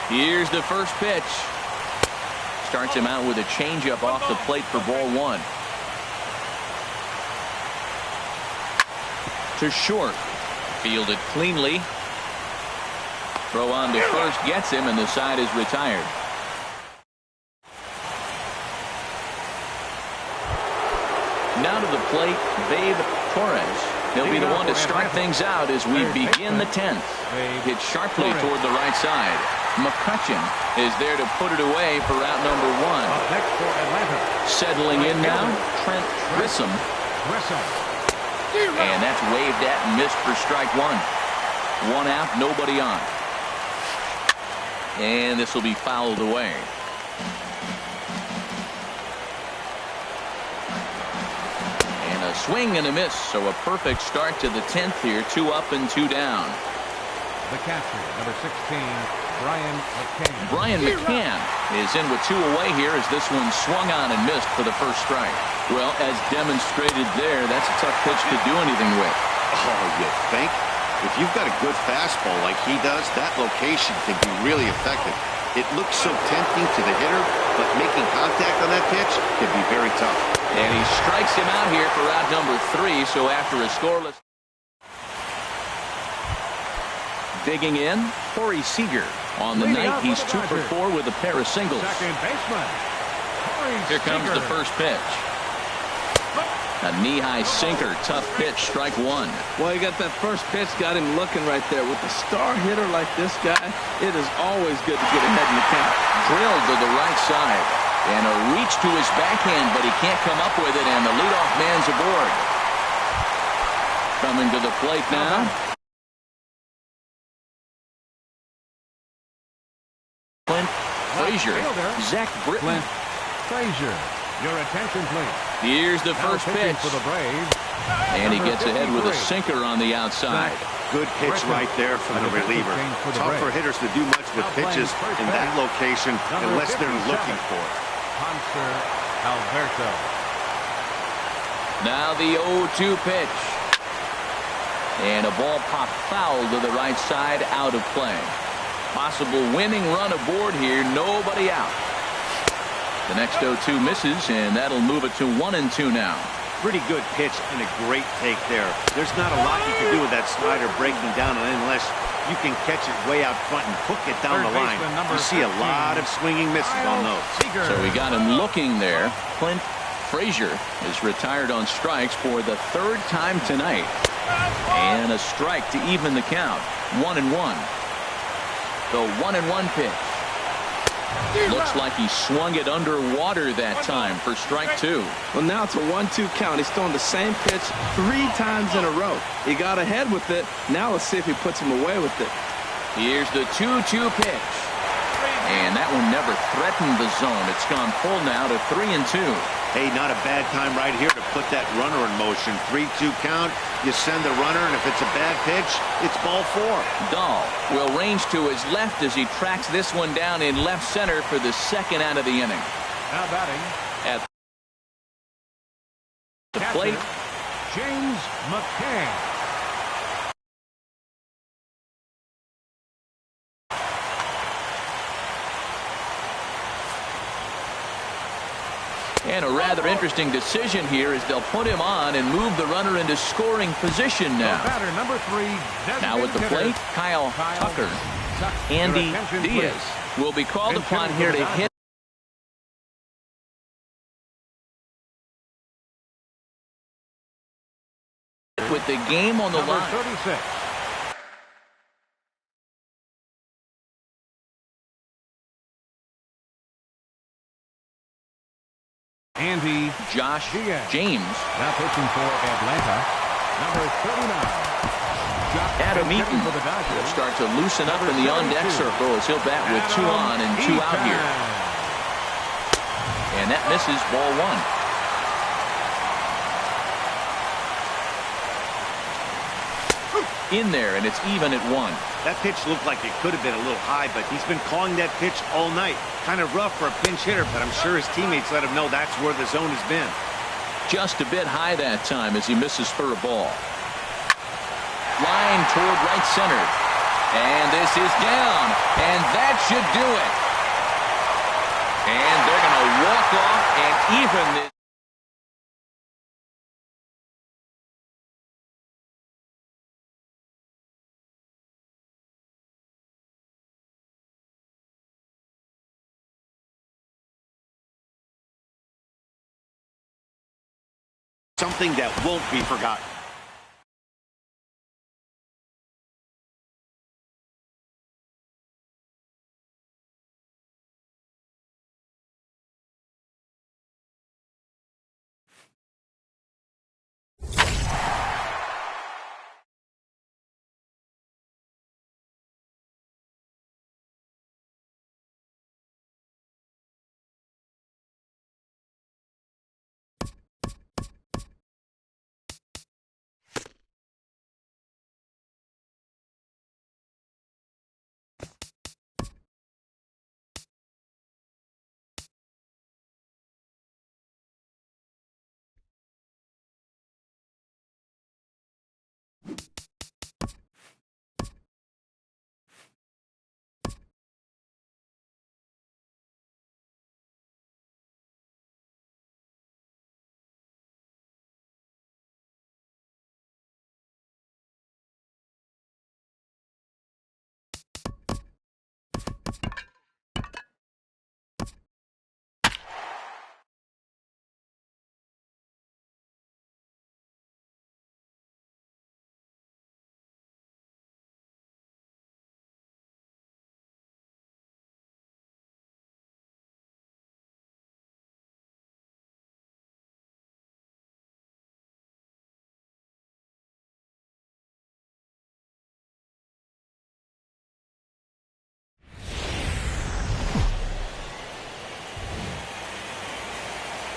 Here's the first pitch. Starts him out with a changeup off the plate for ball one. To short. Fielded cleanly. Throw on to first gets him, and the side is retired. Now to the plate, Babe Torres. He'll be the one to start things out as we begin the 10th. Hit sharply toward the right side. McCutcheon is there to put it away for out number one. Settling in now, Trent Grissom. And that's waved at and missed for strike one. One out, nobody on. And this will be fouled away. A swing and a miss, so a perfect start to the 10th here. 2 up and 2 down. The catcher, number 16, Brian McCann. Brian McCann is in with 2 away here as this one swung on and missed for the first strike. Well, as demonstrated there, that's a tough pitch to do anything with. Oh, you think? If you've got a good fastball like he does, that location can be really effective. It looks so tempting to the hitter, but making contact on that pitch can be very tough. And he strikes him out here for out number 3, so after a scoreless. Digging in, Corey Seager. On the night, he's 2 for 4 with a pair of singles. Second baseman. Here comes the first pitch. A knee-high sinker, tough pitch, strike one. Well, you got that first pitch, got him looking right there. With a star hitter like this guy, it is always good to get ahead in the count. Drilled to the right side. And a reach to his backhand, but he can't come up with it, and the leadoff man's aboard. Coming to the plate now. Clint Frazier. Zach Britton. Frazier. Your attention, please. Here's the first pitch. For the Braves. And he gets ahead with a sinker on the outside. Good pitch right there from the reliever. Tough for hitters to do much with pitches in that location unless they're looking for it. Hanser Alberto. Now the 0-2 pitch. And a ball popped foul to the right side, out of play. Possible winning run aboard here, nobody out. The next 0-2 misses, and that'll move it to 1-2 now. Pretty good pitch and a great take there. There's not a lot you can do with that slider breaking down unless you can catch it way out front and hook it down the line. You see a lot of swinging misses on those. So we got him looking there. Clint Frazier is retired on strikes for the 3rd time tonight. And a strike to even the count. 1-1. The 1-1 pitch. Looks like he swung it underwater that time for strike 2. Well, now it's a 1-2 count. He's throwing the same pitch 3 times in a row. He got ahead with it. Now let's see if he puts him away with it. Here's the 2-2 pitch. And that one never threatened the zone. It's gone full now to 3-2. Hey, not a bad time right here to put that runner in motion. 3-2 count. You send the runner, and if it's a bad pitch, it's ball 4. Dahl will range to his left as he tracks this one down in left center for the 2nd out of the inning. Now batting. At the plate, James McCann. and a rather interesting decision here as they'll put him on and move the runner into scoring position now. Batter number 3. Now at the plate, Kyle Tucker. Andy Diaz will be called upon here to hit with the game on the line. 36. Andy Josh Diaz. James. Now pitching for Atlanta, number 39. Adam Eaton will start to loosen up in the on-deck circle as he'll bat with 2 on and 2 out here. And that misses, ball 1. In there, and it's even at 1. That pitch looked like it could have been a little high, but he's been calling that pitch all night. Kind of rough for a pinch hitter, but I'm sure his teammates let him know that's where the zone has been. Just a bit high that time as he misses for a ball. Line toward right center. And this is down. And that should do it. And they're going to walk off and even this. Something that won't be forgotten.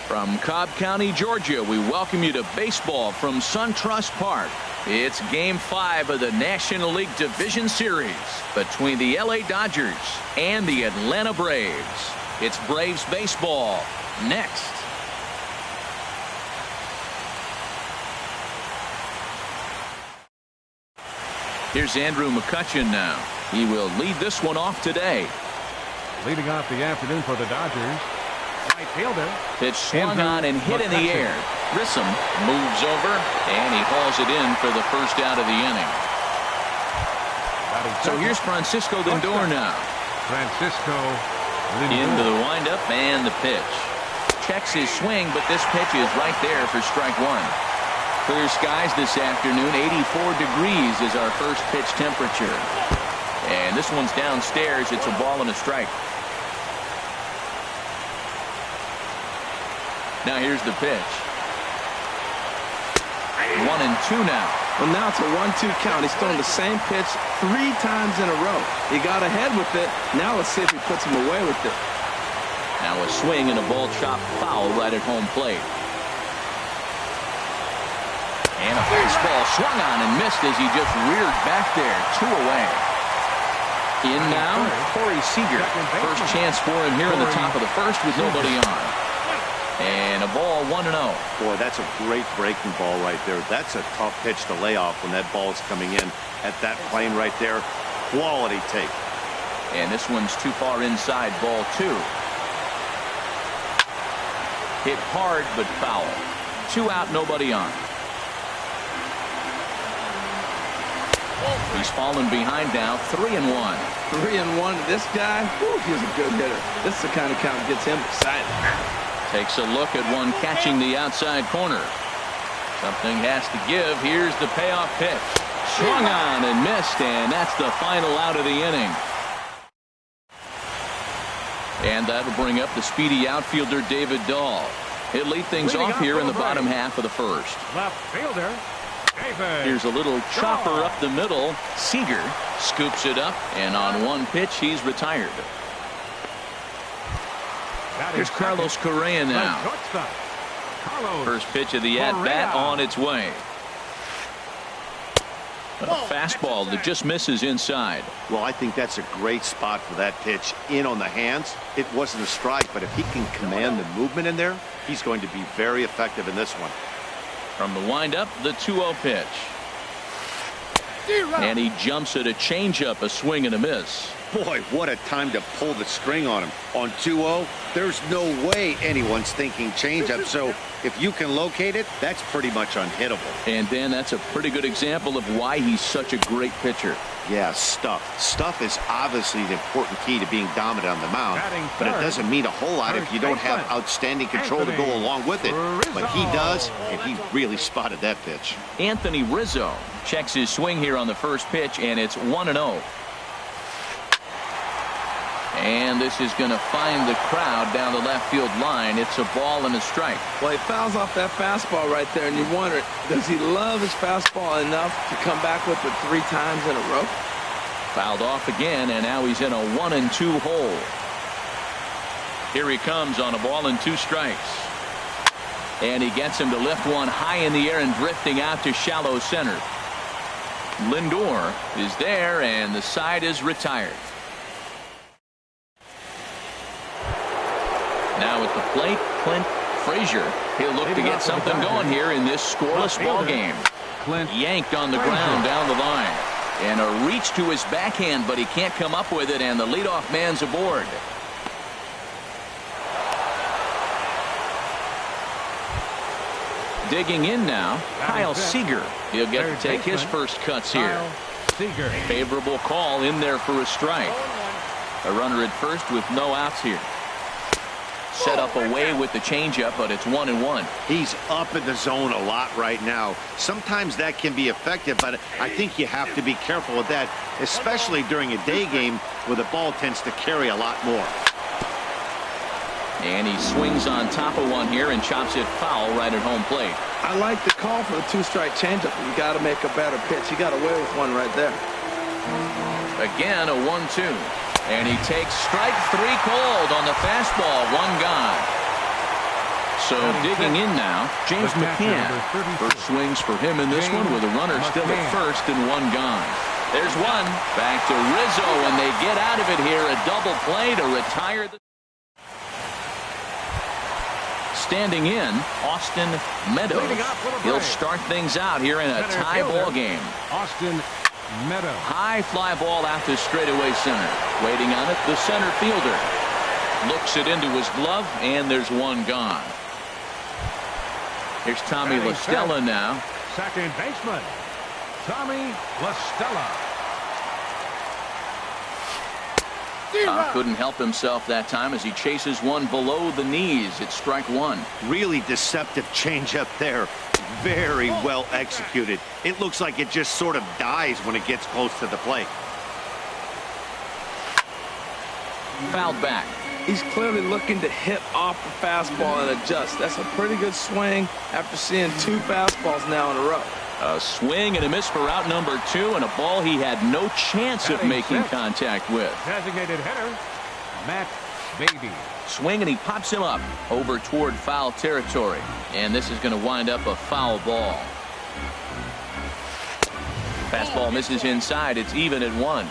From Cobb County, Georgia, we welcome you to baseball from SunTrust Park. It's Game 5 of the National League Division Series between the LA Dodgers and the Atlanta Braves. It's Braves baseball next. Here's Andrew McCutchen now. He will lead this one off today. Leading off the afternoon for the Dodgers, right fielder. Pitch swung on and hit in the air. Grissom moves over, and he hauls it in for the first out of the inning. So here's Francisco Lindor now. Francisco Lindor. Into the windup and the pitch. Checks his swing, but this pitch is right there for strike 1. Clear skies this afternoon. 84 degrees is our first pitch temperature. And this one's downstairs. It's a ball and a strike. Now here's the pitch. 1-2 now. Well, now it's a 1-2 count. He's thrown the same pitch 3 times in a row. He got ahead with it. Now let's see if he puts him away with it. Now a swing and a ball chopped foul right at home plate. And a fastball swung on and missed as he just reared back there. 2 away. In now, Corey Seager. First chance for him here in the top of the first with nobody on. And a ball 1-0. Boy, that's a great breaking ball right there. That's a tough pitch to lay off when that ball is coming in at that plane right there. Quality take. And this one's too far inside, ball 2. Hit hard but foul. 2 out, nobody on. He's fallen behind now, 3-1. 3-1. This guy, whew, he's a good hitter. This is the kind of count that gets him excited. Takes a look at one catching the outside corner. Something has to give. Here's the payoff pitch. Swung on and missed, and that's the final out of the inning. And that'll bring up the speedy outfielder David Dahl. He'll lead things off here in the bottom half of the first. Left fielder, David. Here's a little chopper up the middle. Seager scoops it up, and on one pitch, he's retired. Here's Carlos Correa now. First pitch of the at-bat on its way. A fastball that just misses inside. Well, I think that's a great spot for that pitch. In on the hands. It wasn't a strike, but if he can command the movement in there, he's going to be very effective in this one. From the windup, the 2-0 pitch. And he jumps at a changeup, a swing and a miss. Boy, what a time to pull the string on him. On 2-0, there's no way anyone's thinking changeup. So if you can locate it, that's pretty much unhittable. And then that's a pretty good example of why he's such a great pitcher. Yeah, stuff. Stuff is obviously the important key to being dominant on the mound. But it doesn't mean a whole lot if you don't have outstanding control to go along with it. But he does, and he really spotted that pitch. Anthony Rizzo checks his swing here on the first pitch, and it's 1-0. And this is going to find the crowd down the left field line. It's a ball and a strike. Well, he fouls off that fastball right there, and you wonder, does he love his fastball enough to come back with it 3 times in a row? Fouled off again, and now he's in a 1-2 hole. Here he comes on a ball and 2 strikes. And he gets him to lift one high in the air and drifting out to shallow center. Lindor is there, and the side is retired. Now at the plate, Clint Frazier. He'll look to get something going here in this scoreless ball game. Yanked on the ground down the line. And a reach to his backhand, but he can't come up with it, and the leadoff man's aboard. Digging in now, Kyle Seager. He'll get to take his first cuts here. Favorable call in there for a strike. A runner at first with no outs here. Set up away with the changeup, but it's 1-1. He's up in the zone a lot right now. Sometimes that can be effective, but I think you have to be careful with that, especially during a day game where the ball tends to carry a lot more. And he swings on top of one here and chops it foul right at home plate. I like the call for the 2-strike changeup. You got to make a better pitch. He got away with one right there. Again, a 1-2. And he takes strike 3 called on the fastball, 1 gone. So digging in now, James McCann. First swings for him in this one with a runner still at first and 1 gone. There's one. Back to Rizzo, and they get out of it here. A double play to retire the... Standing in, Austin Meadows. He'll start things out here in a tie ball game. Austin Meadows. High fly ball out to straightaway center. Waiting on it, the center fielder. Looks it into his glove, and there's 1 gone. Here's Tommy La Stella now. Second baseman, Tommy La Stella. Couldn't help himself that time as he chases one below the knees. It's strike 1. Really deceptive changeup there. Very well executed. It looks like it just sort of dies when it gets close to the plate. Fouled back. He's clearly looking to hit off the fastball and adjust. That's a pretty good swing after seeing 2 fastballs now in a row. A swing and a miss for out number 2, and a ball he had no chance of making contact with. Designated hitter, Matt Beatty. Swing, and he pops him up over toward foul territory. And this is going to wind up a foul ball. Fastball misses inside. It's even at 1.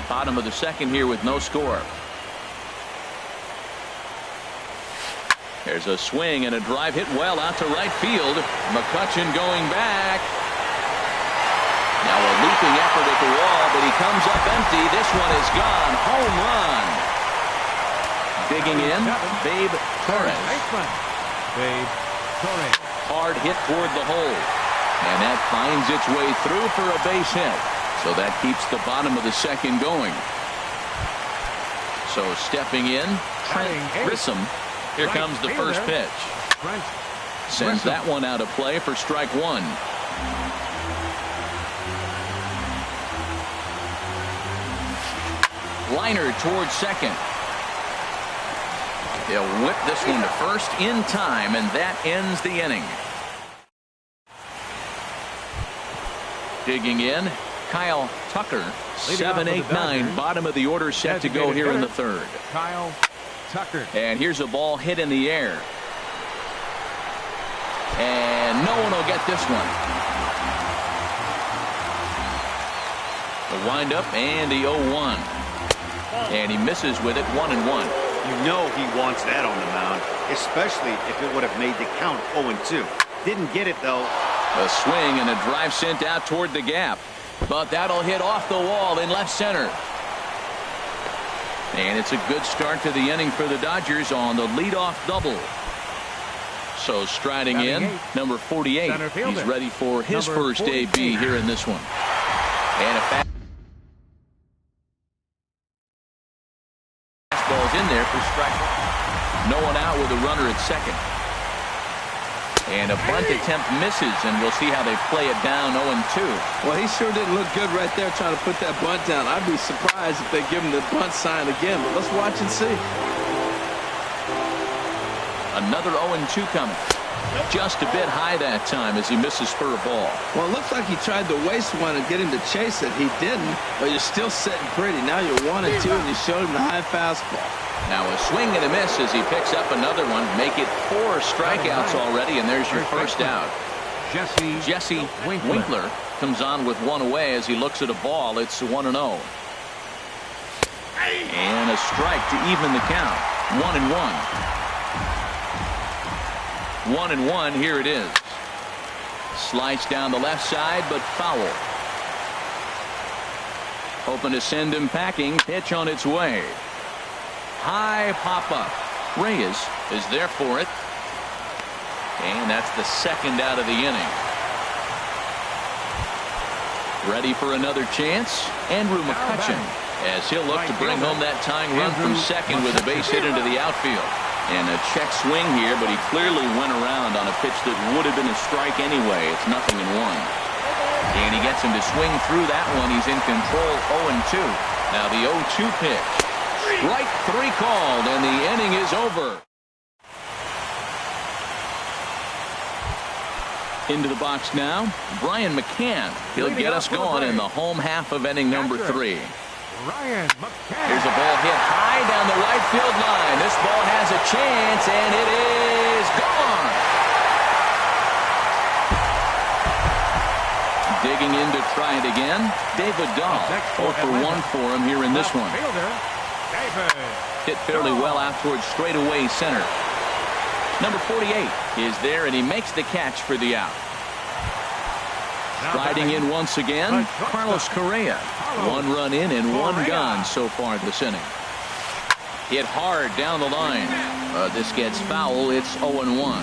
Bottom of the second here with no score. There's a swing and a drive hit well out to right field. McCutchen going back. Now a looping effort at the wall, but he comes up empty. This one is gone. Home run. Digging in, Babe Torres. Babe Torres. Hard hit toward the hole. And that finds its way through for a base hit. So that keeps the bottom of the second going. So stepping in, Trent Grissom. Here comes the first pitch. Sends that one out of play for strike one. Liner towards second. He'll whip this one to first in time, and that ends the inning. Digging in, Kyle Tucker. 7, 8, 9, bottom of the order set to go here in the third. Kyle Tucker. And here's a ball hit in the air. And no one will get this one. The windup and the 0-1. And he misses with it, 1-1. You know he wants that on the mound, especially if it would have made the count 0-2. Didn't get it, though. A swing and a drive sent out toward the gap. But that'll hit off the wall in left center. And it's a good start to the inning for the Dodgers on the leadoff double. So striding in, number 48. He's ready for his first debut here in this one. And a fastball's in there for strike one. No one out with a runner at second. And a bunt attempt misses, and we'll see how they play it down 0-2. Well, he sure didn't look good right there trying to put that bunt down. I'd be surprised if they give him the bunt sign again, but let's watch and see. Another 0-2 coming. Just a bit high that time as he misses for a ball. Well, it looks like he tried to waste one and get him to chase it. He didn't, but you're still sitting pretty. Now you're 1-2, and you showed him the high fastball. Now a swing and a miss as he picks up another one. Make it 4 strikeouts already, and there's your first out. Jesse Winkler comes on with one away as he looks at a ball. It's 1-0. And a strike to even the count. 1-1. 1-1. Here it is. Sliced down the left side, but foul. Hoping to send him packing. Pitch on its way. High pop-up. Reyes is there for it. And that's the second out of the inning. Ready for another chance. Andrew McCutcheon, as he'll look to bring home that tying run from second with a base hit into the outfield. And a check swing here, but he clearly went around on a pitch that would have been a strike anyway. It's 0-1. And he gets him to swing through that one. He's in control, 0-2. Now the 0-2 pitch. Strike 3 called, and the inning is over. Into the box now, Brian McCann. He'll get us going in the home half of inning number 3. Brian McCann. Here's a ball hit high down the right field line. This ball has a chance, and it is gone. Digging in to try it again, David Dahl. 0 for 1 for him here in this one. Hit fairly well out towards straightaway center. Number 48 is there, and he makes the catch for the out. Striding in once again, Carlos Correa. 1 run in and 1 gone so far this inning. Hit hard down the line. This gets foul. It's 0-1.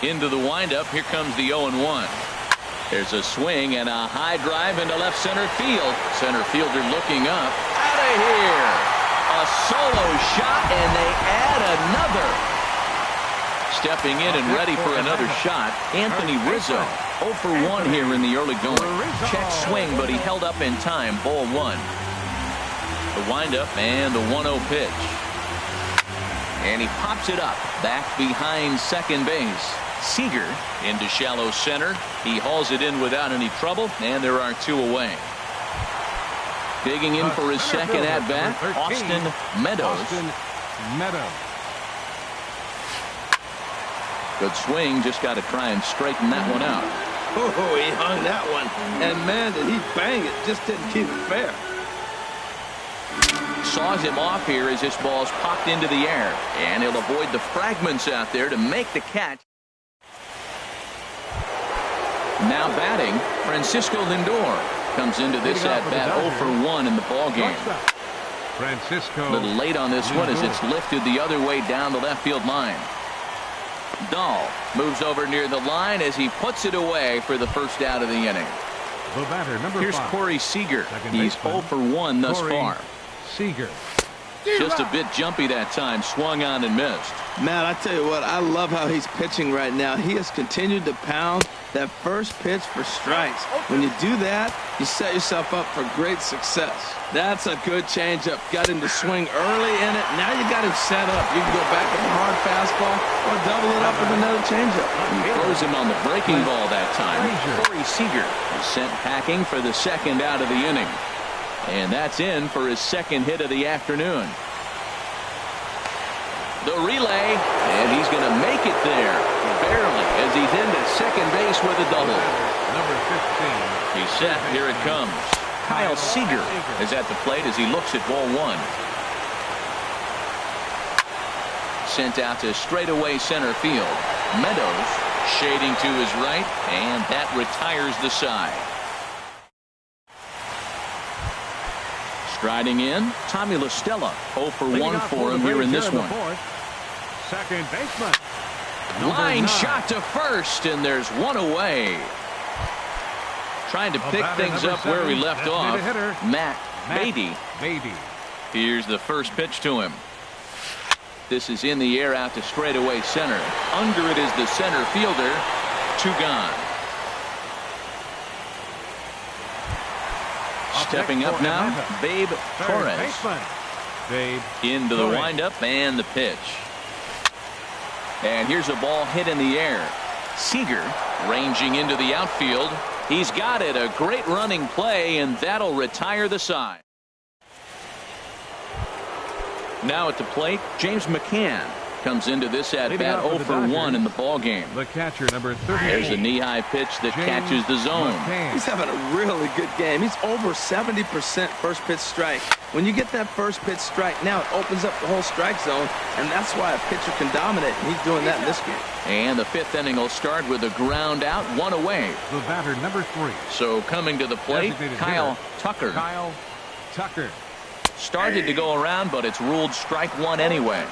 Into the windup. Here comes the 0-1. There's a swing and a high drive into left center field. Center fielder looking up. Out of here. A solo shot, and they add another. Stepping in and ready for another shot, Anthony Rizzo. 0 for 1 here in the early going. Check swing, but he held up in time. Ball 1. The windup and the 1-0 pitch. And he pops it up back behind second base. Seager into shallow center. He hauls it in without any trouble, and there are 2 away. Digging in for his second at-bat, Austin Meadows. Good swing, just got to try and straighten that one out. Oh, he hung that one. And, man, did he bang it. Just didn't keep it fair. Saws him off here as this ball's popped into the air. And he'll avoid the fragments out there to make the catch. Now batting, Francisco Lindor comes into this at-bat 0 for 1 in the ballgame. A little late on this one as it's lifted the other way down the left field line. Dahl moves over near the line as he puts it away for the first out of the inning. The batter, number Here's 5. Corey Seager. Second He's baseman, 0 for 1 thus Corey far. Seager. Just a bit jumpy that time. Swung on and missed. Matt, I tell you what, I love how he's pitching right now. He has continued to pound that first pitch for strikes. When you do that, you set yourself up for great success. That's a good changeup. Got him to swing early in it. Now you got him set up. You can go back with a hard fastball or double it up with another changeup. He throws him on the breaking ball that time. Corey Seager is sent packing for the second out of the inning. And that's in for his second hit of the afternoon. The relay, and he's going to make it there, barely, as he's into second base with a double. Number 15. He's set. Here it comes. Kyle Seager is at the plate as he looks at ball 1. Sent out to straightaway center field. Meadows shading to his right, and that retires the side. Striding in, Tommy La Stella. 0 for 1 for him here in this one. Second baseman. Line 9. shot to first, and there's one away. Trying to pick things up where we left off. Matt Beatty. Here's the first pitch to him. This is in the air out to straightaway center. Under it is the center fielder. 2 gone. Stepping up now, Babe Torres. Into the windup and the pitch. And here's a ball hit in the air. Seager ranging into the outfield. He's got it. A great running play, and that'll retire the side. Now at the plate, James McCann comes into this at bat 0 for 1 in the ball game. The catcher, number 38. There's a knee-high pitch that catches the zone. He's having a really good game. He's over 70% first pitch strike. When you get that first pitch strike, now it opens up the whole strike zone, and that's why a pitcher can dominate, and he's doing that in this game. And the 5th inning will start with a ground out, 1 away. The batter, number 3. So coming to the plate, Kyle Tucker. Started to go around, but it's ruled strike 1 anyway.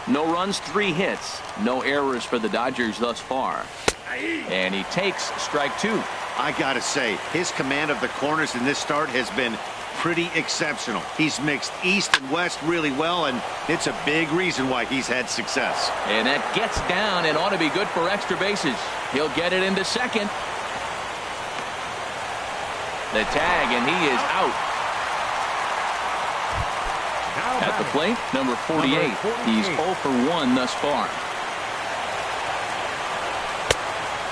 No runs, 3 hits. No errors for the Dodgers thus far. And he takes strike 2. I gotta say, his command of the corners in this start has been pretty exceptional. He's mixed east and west really well, and it's a big reason why he's had success. And that gets down and ought to be good for extra bases. He'll get it into second. The tag, and he is out. At the plate, number 48. He's 0 for 1 thus far.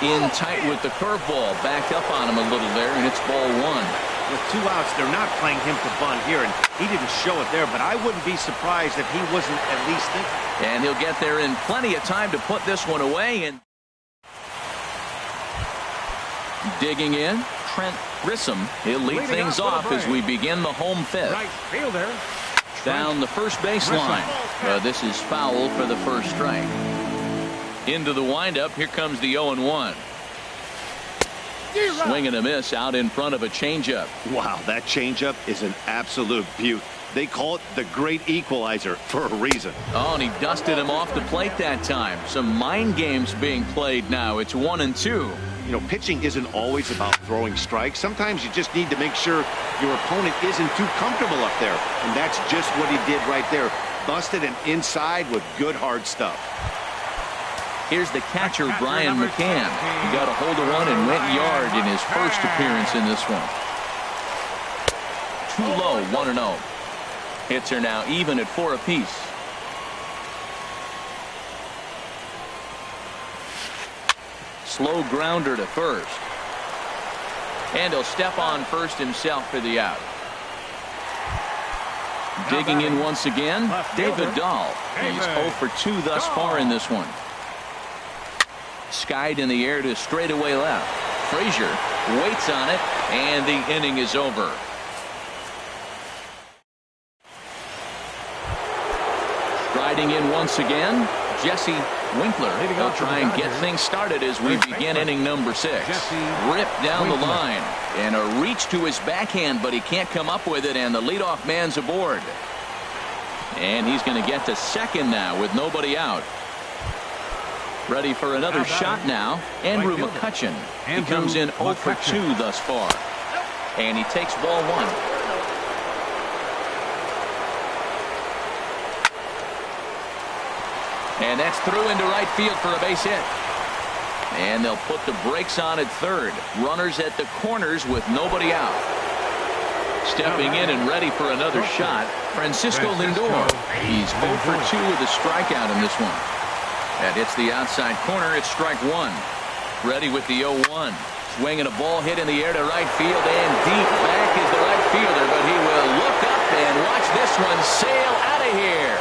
In tight with the curveball. Backed up on him a little there, and it's ball 1. With 2 outs, they're not playing him to bunt here, and he didn't show it there, but I wouldn't be surprised if he wasn't at least thinking. And he'll get there in plenty of time to put this one away. And digging in, Trent Grissom. He'll lead things off as we begin the home 5th. Right fielder. Down the first baseline. This is foul for the first strike. Into the windup. Here comes the 0-1. Swing and a miss out in front of a changeup. Wow, that changeup is an absolute beaut. They call it the great equalizer for a reason. Oh, and he dusted him off the plate that time. Some mind games being played now. It's 1-2. You know, pitching isn't always about throwing strikes. Sometimes you just need to make sure your opponent isn't too comfortable up there. And that's just what he did right there. Busted him inside with good hard stuff. Here's the catcher, Brian McCann. He got a hold of one and went yard in his first appearance in this one. Too low, 1-0. Hits are now even at 4 apiece. Slow grounder to first. And he'll step on first himself for the out. Digging in once again, David Dahl. He's 0 for 2 thus far in this one. Skied in the air to straightaway left. Frazier waits on it, and the inning is over. Striding in once again, Jesse Winkler. He'll try and get things started as we begin inning number 6. Ripped down the line, and a reach to his backhand, but he can't come up with it, and the leadoff man's aboard. And he's going to get to second now with nobody out. Ready for another shot now. Andrew McCutcheon. He comes in 0 for 2 thus far. And he takes ball 1. And that's through into right field for a base hit. And they'll put the brakes on at third. Runners at the corners with nobody out. Stepping in and ready for another shot, Francisco Lindor. He's 0 for 2 with a strikeout in this one. That hits the outside corner. It's strike 1. Ready with the 0-1. Swinging a ball hit in the air to right field, and deep back is the right fielder, but he will look up and watch this one sail out of here.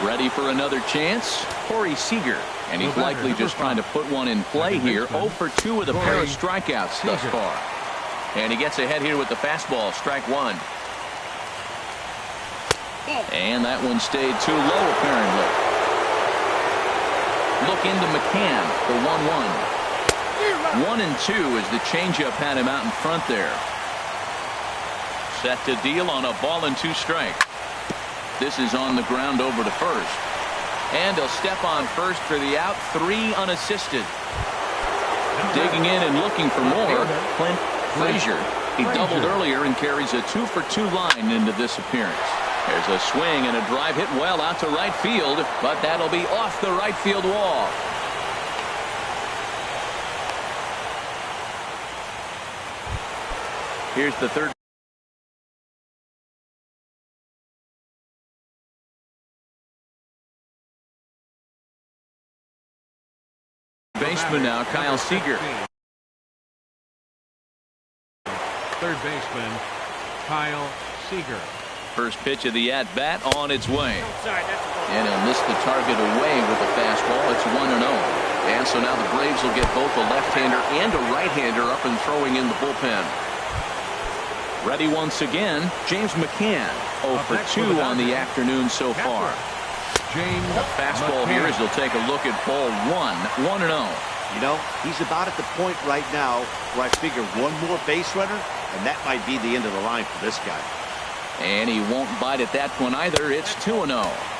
Ready for another chance? Corey Seager. And he's likely just trying to put one in play here. 0 for 2 with a pair of strikeouts thus far. And he gets ahead here with the fastball. Strike 1. And that one stayed too low, apparently. Look into McCann, the 1-1. 1-2 as the changeup had him out in front there. Set to deal on a ball and 2 strike. This is on the ground over to first. And he'll step on first for the out. 3 unassisted. Digging in and looking for more, Clint Frazier. He doubled earlier and carries a 2 for 2 line into this appearance. There's a swing and a drive hit well out to right field, but that'll be off the right field wall. Here's the third baseman now, Kyle Seager. Third baseman, Kyle Seager. First pitch of the at-bat on its way. And he'll miss the target away with a fastball. It's 1-0. And so now the Braves will get both a left-hander and a right-hander up and throwing in the bullpen. Ready once again, James McCann. 0 for 2 on the afternoon so far. A fastball here as he'll take a look at ball 1. 1-0. You know, he's about at the point right now where I figure one more base runner, and that might be the end of the line for this guy. And he won't bite at that one either. It's 2-0.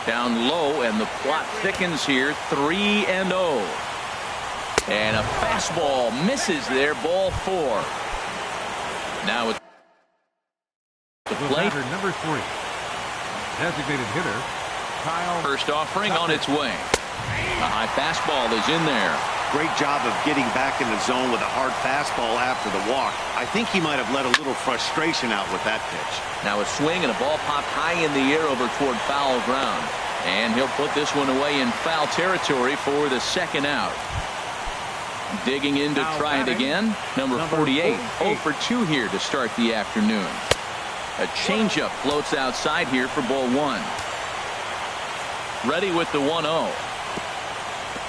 Down low, and the plot thickens here. 3-0. And a fastball misses there. Ball 4. Now it's the plate. Number 3. Designated hitter, Kyle. First offering on its way. A high fastball is in there. Great job of getting back in the zone with a hard fastball after the walk. I think he might have let a little frustration out with that pitch. Now a swing and a ball popped high in the air over toward foul ground. And he'll put this one away in foul territory for the second out. Digging in to try it again. Number 48. 0 for 2 here to start the afternoon. A changeup floats outside here for ball 1. Ready with the 1-0.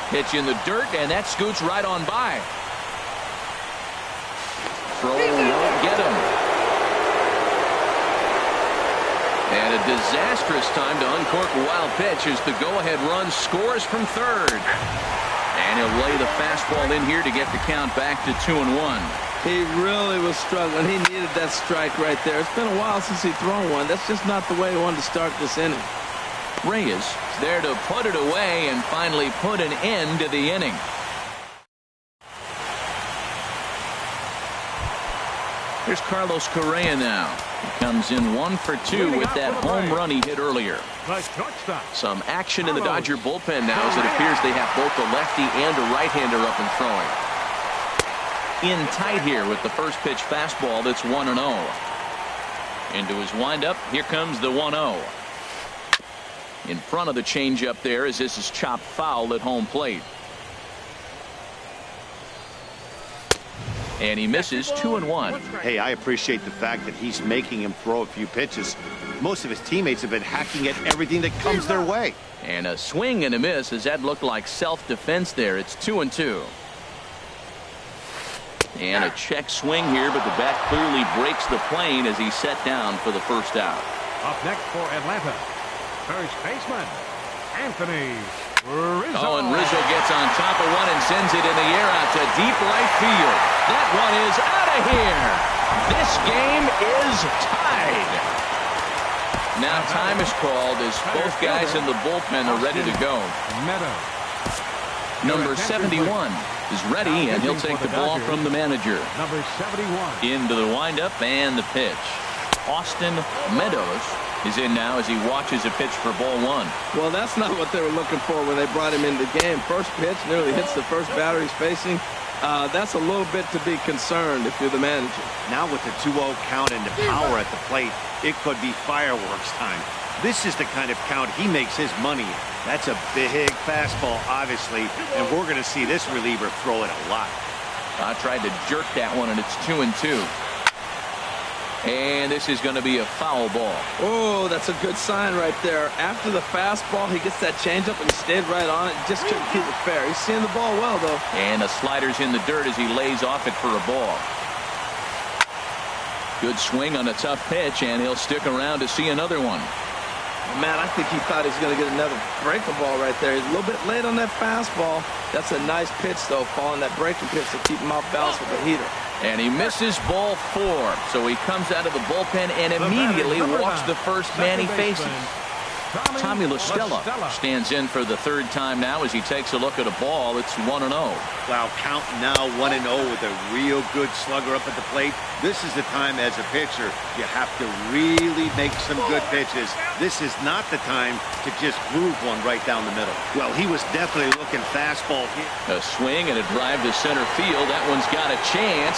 Pitch in the dirt, and that scoots right on by. Throw won't get him. And a disastrous time to uncork a wild pitch as the go-ahead run scores from third. And he'll lay the fastball in here to get the count back to 2-1. He really was struggling. He needed that strike right there. It's been a while since he's thrown one. That's just not the way he wanted to start this inning. Reyes is there to put it away and finally put an end to the inning. Here's Carlos Correa now. He comes in 1 for 2 with that home run he hit earlier. Some action in the Dodger bullpen now as it appears they have both a lefty and a right-hander up and throwing. In tight here with the first pitch fastball that's 1-0. Into his windup, here comes the 1-0. In front of the changeup there as this is chopped foul at home plate. And he misses 2-1. Hey, I appreciate the fact that he's making him throw a few pitches. Most of his teammates have been hacking at everything that comes their way. And a swing and a miss as that looked like self-defense there. It's 2-2. And a check swing here, but the bat clearly breaks the plane as he's set down for the first out. Up next for Atlanta, first baseman, Anthony Rizzo. Oh, and Rizzo gets on top of one and sends it in the air out to deep right field. That one is out of here. This game is tied. Now time is called as both guys in the bullpen are ready to go. Meadow. Number 71 is ready, and he'll take the ball from the manager. Number 71. Into the windup and the pitch. Austin Meadows is in now as he watches a pitch for ball one. Well, that's not what they were looking for when they brought him into the game. First pitch nearly hits the first batter he's facing. That's a little bit to be concerned if you're the manager. Now with the 2-0 count and the power at the plate, it could be fireworks time. This is the kind of count he makes his money in. That's a big fastball, obviously, and we're going to see this reliever throw it a lot. I tried to jerk that one, and it's 2-2. And this is going to be a foul ball. Oh, that's a good sign right there. After the fastball, he gets that changeup, and he stayed right on it. Just couldn't keep it fair. He's seeing the ball well, though. And the slider's in the dirt as he lays off it for a ball. Good swing on a tough pitch, and he'll stick around to see another one. Man, I think he thought he was going to get another breaking ball right there. He's a little bit late on that fastball. That's a nice pitch, though, following that breaking pitch to keep him off balance with the heater. And he misses ball 4. So he comes out of the bullpen and immediately walks the first man he faces. Tommy La Stella stands in for the third time now as he takes a look at a ball. It's 1-0. Wow, count now 1-0 with a real good slugger up at the plate. This is the time as a pitcher you have to really make some good pitches. This is not the time to just groove one right down the middle. Well, he was definitely looking fastball here. A swing and a drive to center field. That one's got a chance.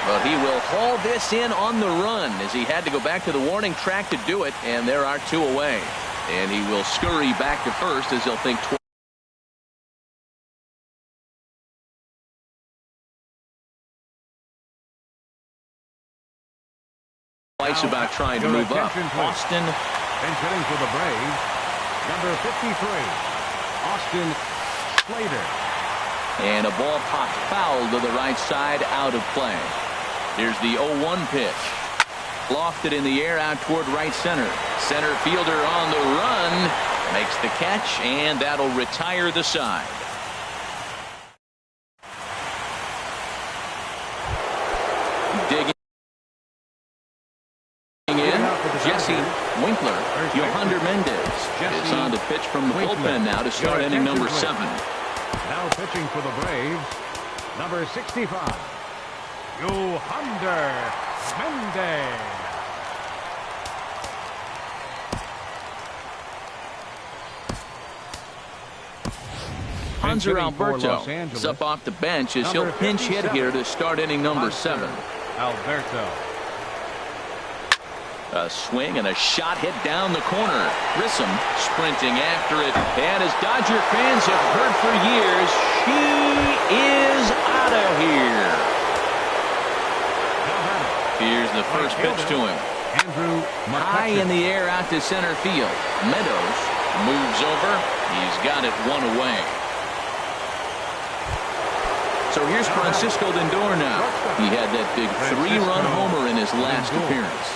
But he will haul this in on the run as he had to go back to the warning track to do it. And there are 2 away. And he will scurry back to first as he'll think twice about trying to move up. Austin. And hitting for the Braves, number 53, Austin Slater. And a ball popped foul to the right side, out of play. Here's the 0-1 pitch. Lofted in the air out toward right center. Center fielder on the run. Makes the catch, and that'll retire the side. Digging in, Jesse Winkler. Yohander Mendez is on the pitch from the bullpen now to start inning number 7. Now pitching for the Braves, number 65, Yohander Mendez. Hanser Alberto is up off the bench as he'll pinch hit here to start inning number 7. Alberto. A swing and a shot hit down the corner. Grissom sprinting after it. And as Dodger fans have heard for years, she is out of here. Here's the first pitch to him. High in the air out to center field. Meadows moves over. He's got it 1 away. So here's Francisco Lindor now. He had that big 3-run homer in his last appearance.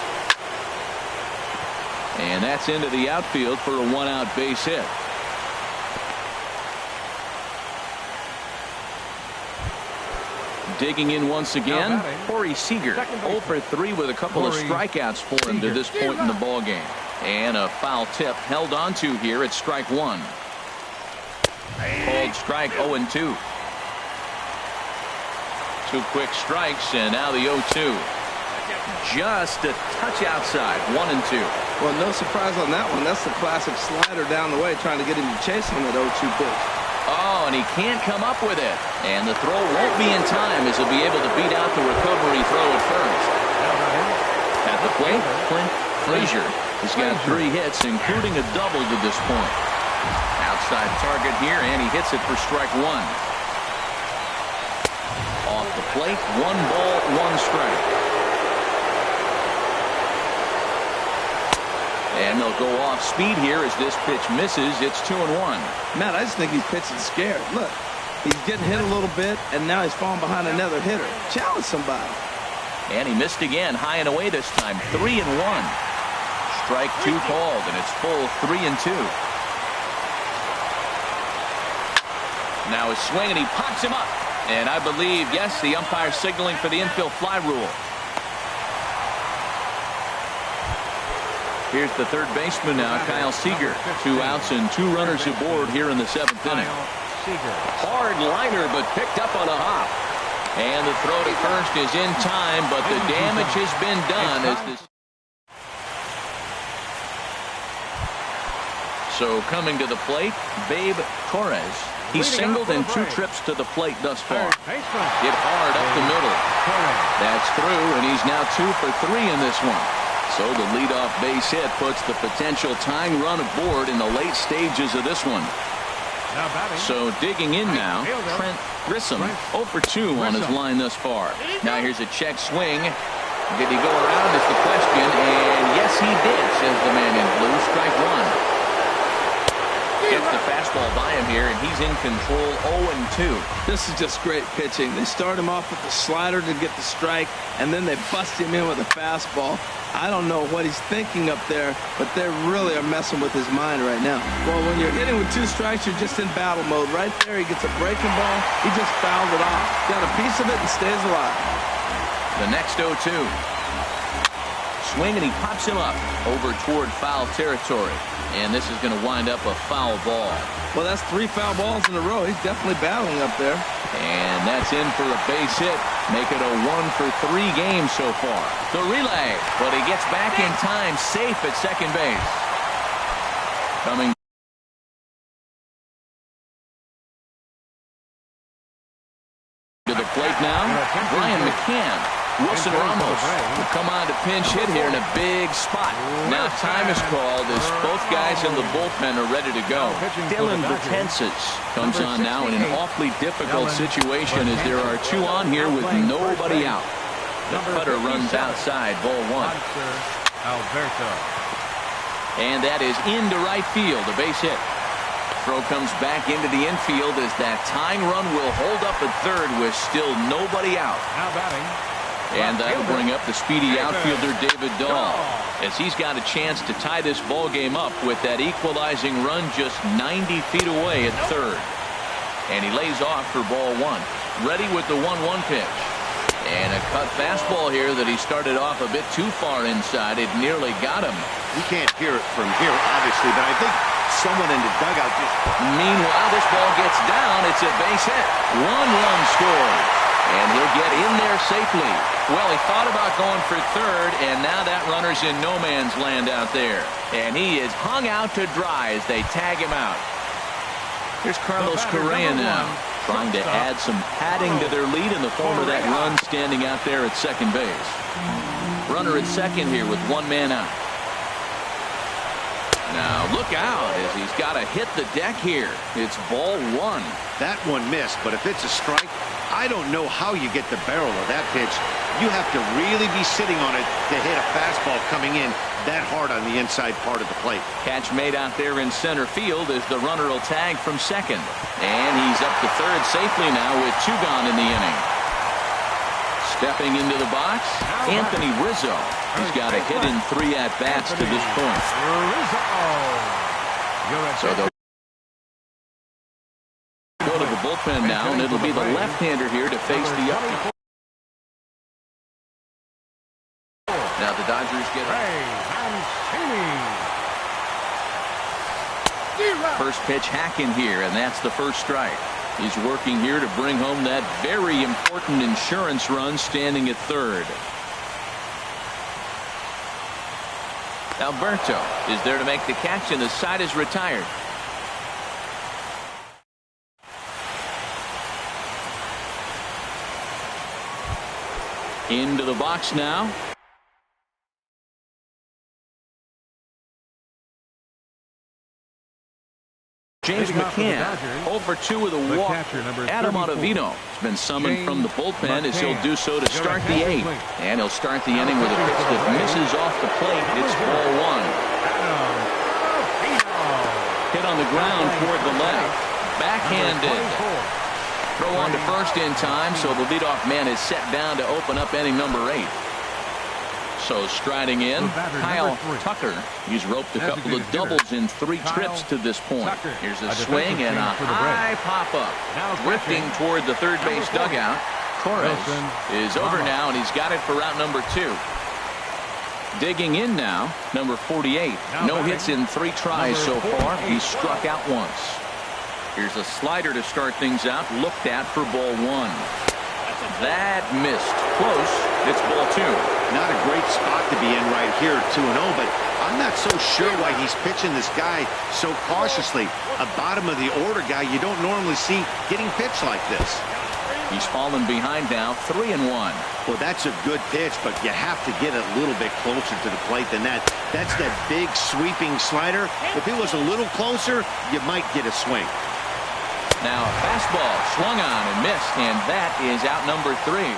And that's into the outfield for a 1-out base hit. Digging in once again, Corey Seager, 0 for 3 with a couple of strikeouts for him to this point in the ballgame. And a foul tip held on to here at strike 1. Called strike 0-2. 2 quick strikes, and now the 0-2. Just a touch outside, 1-2. Well, no surprise on that one. That's the classic slider down the way, trying to get him to chase him at 0-2 pitch. Oh, and he can't come up with it. And the throw won't be in time as he'll be able to beat out the recovery throw at first. At the plate, Clint Frazier has got 3 hits, including a double to this point. Outside target here, and he hits it for strike 1. Off the plate, 1 ball, 1 strike. And they'll go off speed here as this pitch misses. It's 2-1. Matt, I just think he's pitching scared. Look, he's getting hit a little bit, and now he's falling behind another hitter. Challenge somebody. And he missed again, high and away this time. 3-1. Strike 2 called, and it's full 3-2. Now a swing, and he pops him up. And I believe, yes, the umpire signaling for the infield fly rule. Here's the third baseman now, Kyle Seager. 2 outs and 2 runners aboard here in the 7th inning. Hard liner, but picked up on a hop. And the throw to first is in time, but the damage has been done as this. So coming to the plate, Babe Torres. He's singled in 2 trips to the plate thus far. Hit hard up the middle. That's through, and he's now 2 for 3 in this one. So the leadoff base hit puts the potential tying run aboard in the late stages of this one. So digging in now, Trent Grissom, 0 for 2 on his line thus far. Now here's a check swing. Did he go around is the question, and yes he did, says the man in blue. Strike 1. Gets the fastball by him here, and he's in control 0-2. This is just great pitching. They start him off with the slider to get the strike, and then they bust him in with a fastball. I don't know what he's thinking up there, but they really are messing with his mind right now. Well, when you're hitting with 2 strikes, you're just in battle mode. Right there, he gets a breaking ball. He just fouled it off. Got a piece of it and stays alive. The next 0-2. Swing, and he pops him up over toward foul territory. And this is going to wind up a foul ball. Well, that's 3 foul balls in a row. He's definitely battling up there. And that's in for a base hit. Make it a 1 for 3 games so far. The relay, but he gets back in time, safe at second base. Coming to the plate now, Brian McCann. Wilson Ramos will come on to pinch hit here in a big spot. Now time is called as both guys in the bullpen are ready to go. Dylan Betances comes on now in an awfully difficult situation as there are 2 on here with nobody out. The cutter runs outside, ball 1. And that is into right field, a base hit. Throw comes back into the infield as that tying run will hold up at third with still nobody out. Now batting. And that'll bring up the speedy outfielder David Dahl as he's got a chance to tie this ball game up with that equalizing run just 90 feet away at third. And he lays off for ball 1. Ready with the 1-1 pitch. And a cut fastball here that he started off a bit too far inside. It nearly got him. You can't hear it from here, obviously, but I think someone in the dugout just... Meanwhile, this ball gets down. It's a base hit. 1 run scored. And he'll get in there safely. Well, he thought about going for third, and now that runner's in no man's land out there. And he is hung out to dry as they tag him out. Here's Carlos Correa now, trying to add some padding to their lead in the form of that run standing out there at second base. Runner at second here with 1 man out. Now look out as he's got to hit the deck here. It's ball 1. That one missed, but if it's a strike, I don't know how you get the barrel of that pitch. You have to really be sitting on it to hit a fastball coming in that hard on the inside part of the plate. Catch made out there in center field as the runner will tag from second. And he's up to third safely now with 2 gone in the inning. Stepping into the box, Anthony Rizzo. He's got a hit in 3 at-bats to this point. So they'll go to the bullpen now, and it'll be the left-hander here to face the up. Now the Dodgers get first pitch hacking here, and that's the first strike. He's working here to bring home that very important insurance run standing at third. Alberto is there to make the catch, and the side is retired. Into the box now. James McCann, 0 for 2 with a walk. Adam Ottavino has been summoned from the bullpen as he'll do so to start the 8th. And he'll start the inning with a pitch that misses off the plate. It's ball 1. Hit on the ground toward the left. Backhanded. Throw on to first in time, so the leadoff man is set down to open up inning number 8. So striding in, Kyle Tucker. He's roped a couple of doubles in 3 trips to this point. Here's a swing and a high pop-up. Drifting toward the third base dugout. Torres is over now, and he's got it for route number 2. Digging in now, number 48. No hits in 3 tries so far. He's struck out once. Here's a slider to start things out. Looked at for ball one. That missed. Close. It's ball two. Not a great spot to be in right here, 2-0, but I'm not so sure why he's pitching this guy so cautiously. A bottom of the order guy you don't normally see getting pitched like this. He's fallen behind now, 3-1. Well, that's a good pitch, but you have to get a little bit closer to the plate than that. That's that big sweeping slider. If it was a little closer, you might get a swing. Now a fastball swung on and missed, and that is out number 3.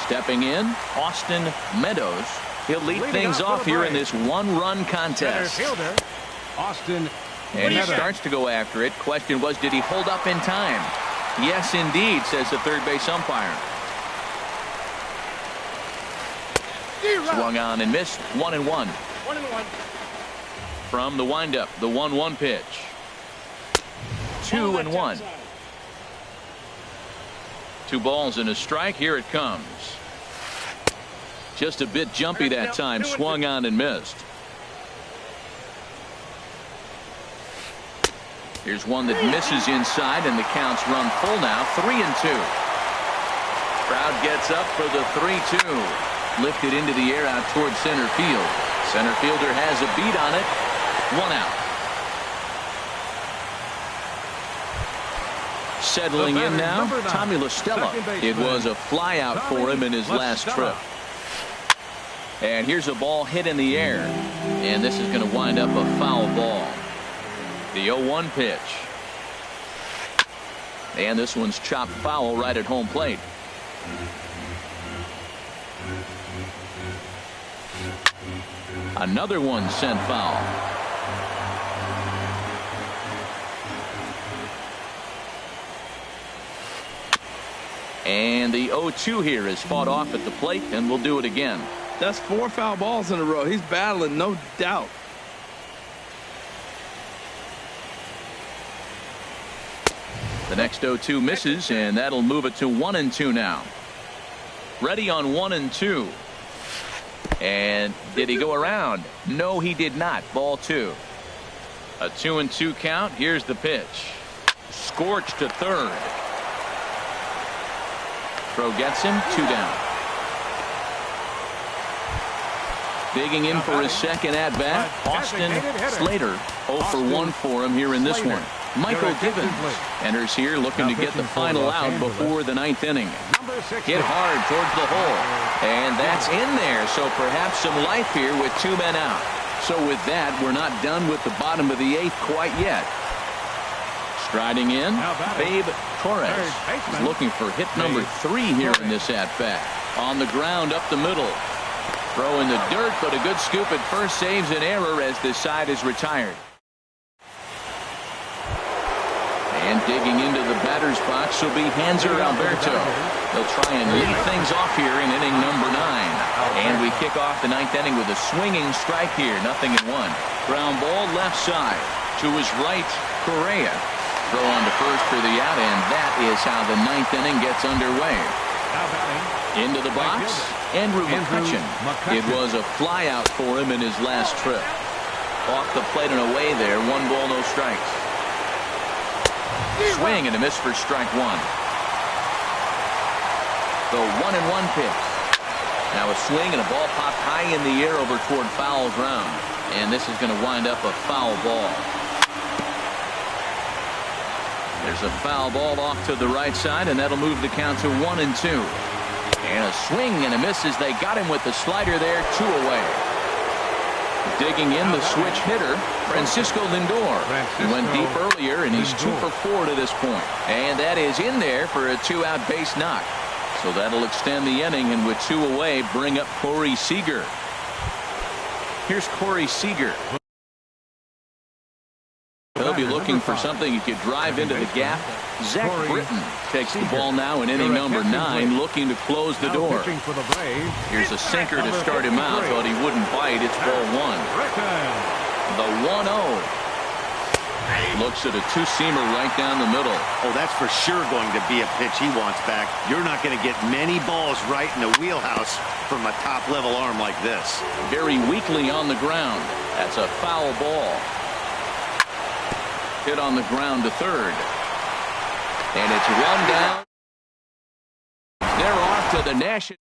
Stepping in, Austin Meadows. He'll lead things off here in this one-run contest. Fielder, Austin And he Meadows. starts to go after it. Question was, did he hold up in time? Yes, indeed, says the third base umpire. Swung on and missed. 1-1. 1-1. From the windup, the 1-1 pitch. 2-1. 2 balls and a strike. Here it comes. Just a bit jumpy that time. Swung on and missed. Here's one that misses inside, and the counts run full now. 3-2. Crowd gets up for the 3-2. Lifted into the air out towards center field. Center fielder has a beat on it. 1 out. Settling in now, Tommy LaStella. It was a fly out for him in his last trip. And here's a ball hit in the air. And this is going to wind up a foul ball. The 0-1 pitch. And this one's chopped foul right at home plate. Another one sent foul. And the 0-2 here is fought off at the plate, and we'll do it again. That's 4 foul balls in a row. He's battling, no doubt. The next 0-2 misses, and that'll move it to 1-2 now. Ready on 1-2. And did he go around? No, he did not. Ball 2. A 2-2 count. Here's the pitch. Scorched to third. Throw gets him. 2 down. Digging in for his second at-bat, Austin Slater. 0 for 1 for him here in this one. Michael Gibbons enters here looking to get the final out before the 9th inning. Hit hard towards the hole. And that's in there, so perhaps some life here with 2 men out. So with that, we're not done with the bottom of the 8th quite yet. Striding in, Babe Torres is looking for hit number 3 here in this at-bat. On the ground up the middle. Throw in the dirt, but a good scoop at first saves an error as this side is retired. And digging into the batter's box will be Hanser Alberto. They'll try and lead things off here in inning number 9. And we kick off the 9th inning with a swinging strike here. 0-1. Ground ball left side. To his right, Correa. Throw on to first for the out, and that is how the 9th inning gets underway. Into the box, Andrew McCutchen. It was a fly out for him in his last trip. Off the plate and away there. 1 ball, no strikes. Swing and a miss for strike 1. The 1-1 pitch. Now a swing and a ball popped high in the air over toward foul ground. And this is going to wind up a foul ball. There's a foul ball off to the right side, and that'll move the count to 1-2. And a swing and a miss as they got him with the slider there. 2 away. Digging in the switch hitter, Francisco Lindor. He went deep earlier, and he's 2 for 4 to this point. And that is in there for a 2-out base knock. So that'll extend the inning, and with 2 away, bring up Corey Seager. Here's Corey Seager. He'll be looking for something he could drive into the gap. Zach Britton takes the ball now in inning number 9, looking to close the door. Here's a sinker to start him out, but he wouldn't bite. It's ball 1. The 1-0. Looks at a 2-seamer right down the middle. Oh, that's for sure going to be a pitch he wants back. You're not going to get many balls right in the wheelhouse from a top-level arm like this. Very weakly on the ground. That's a foul ball. Hit on the ground to third. And it's run down. They're off to the national.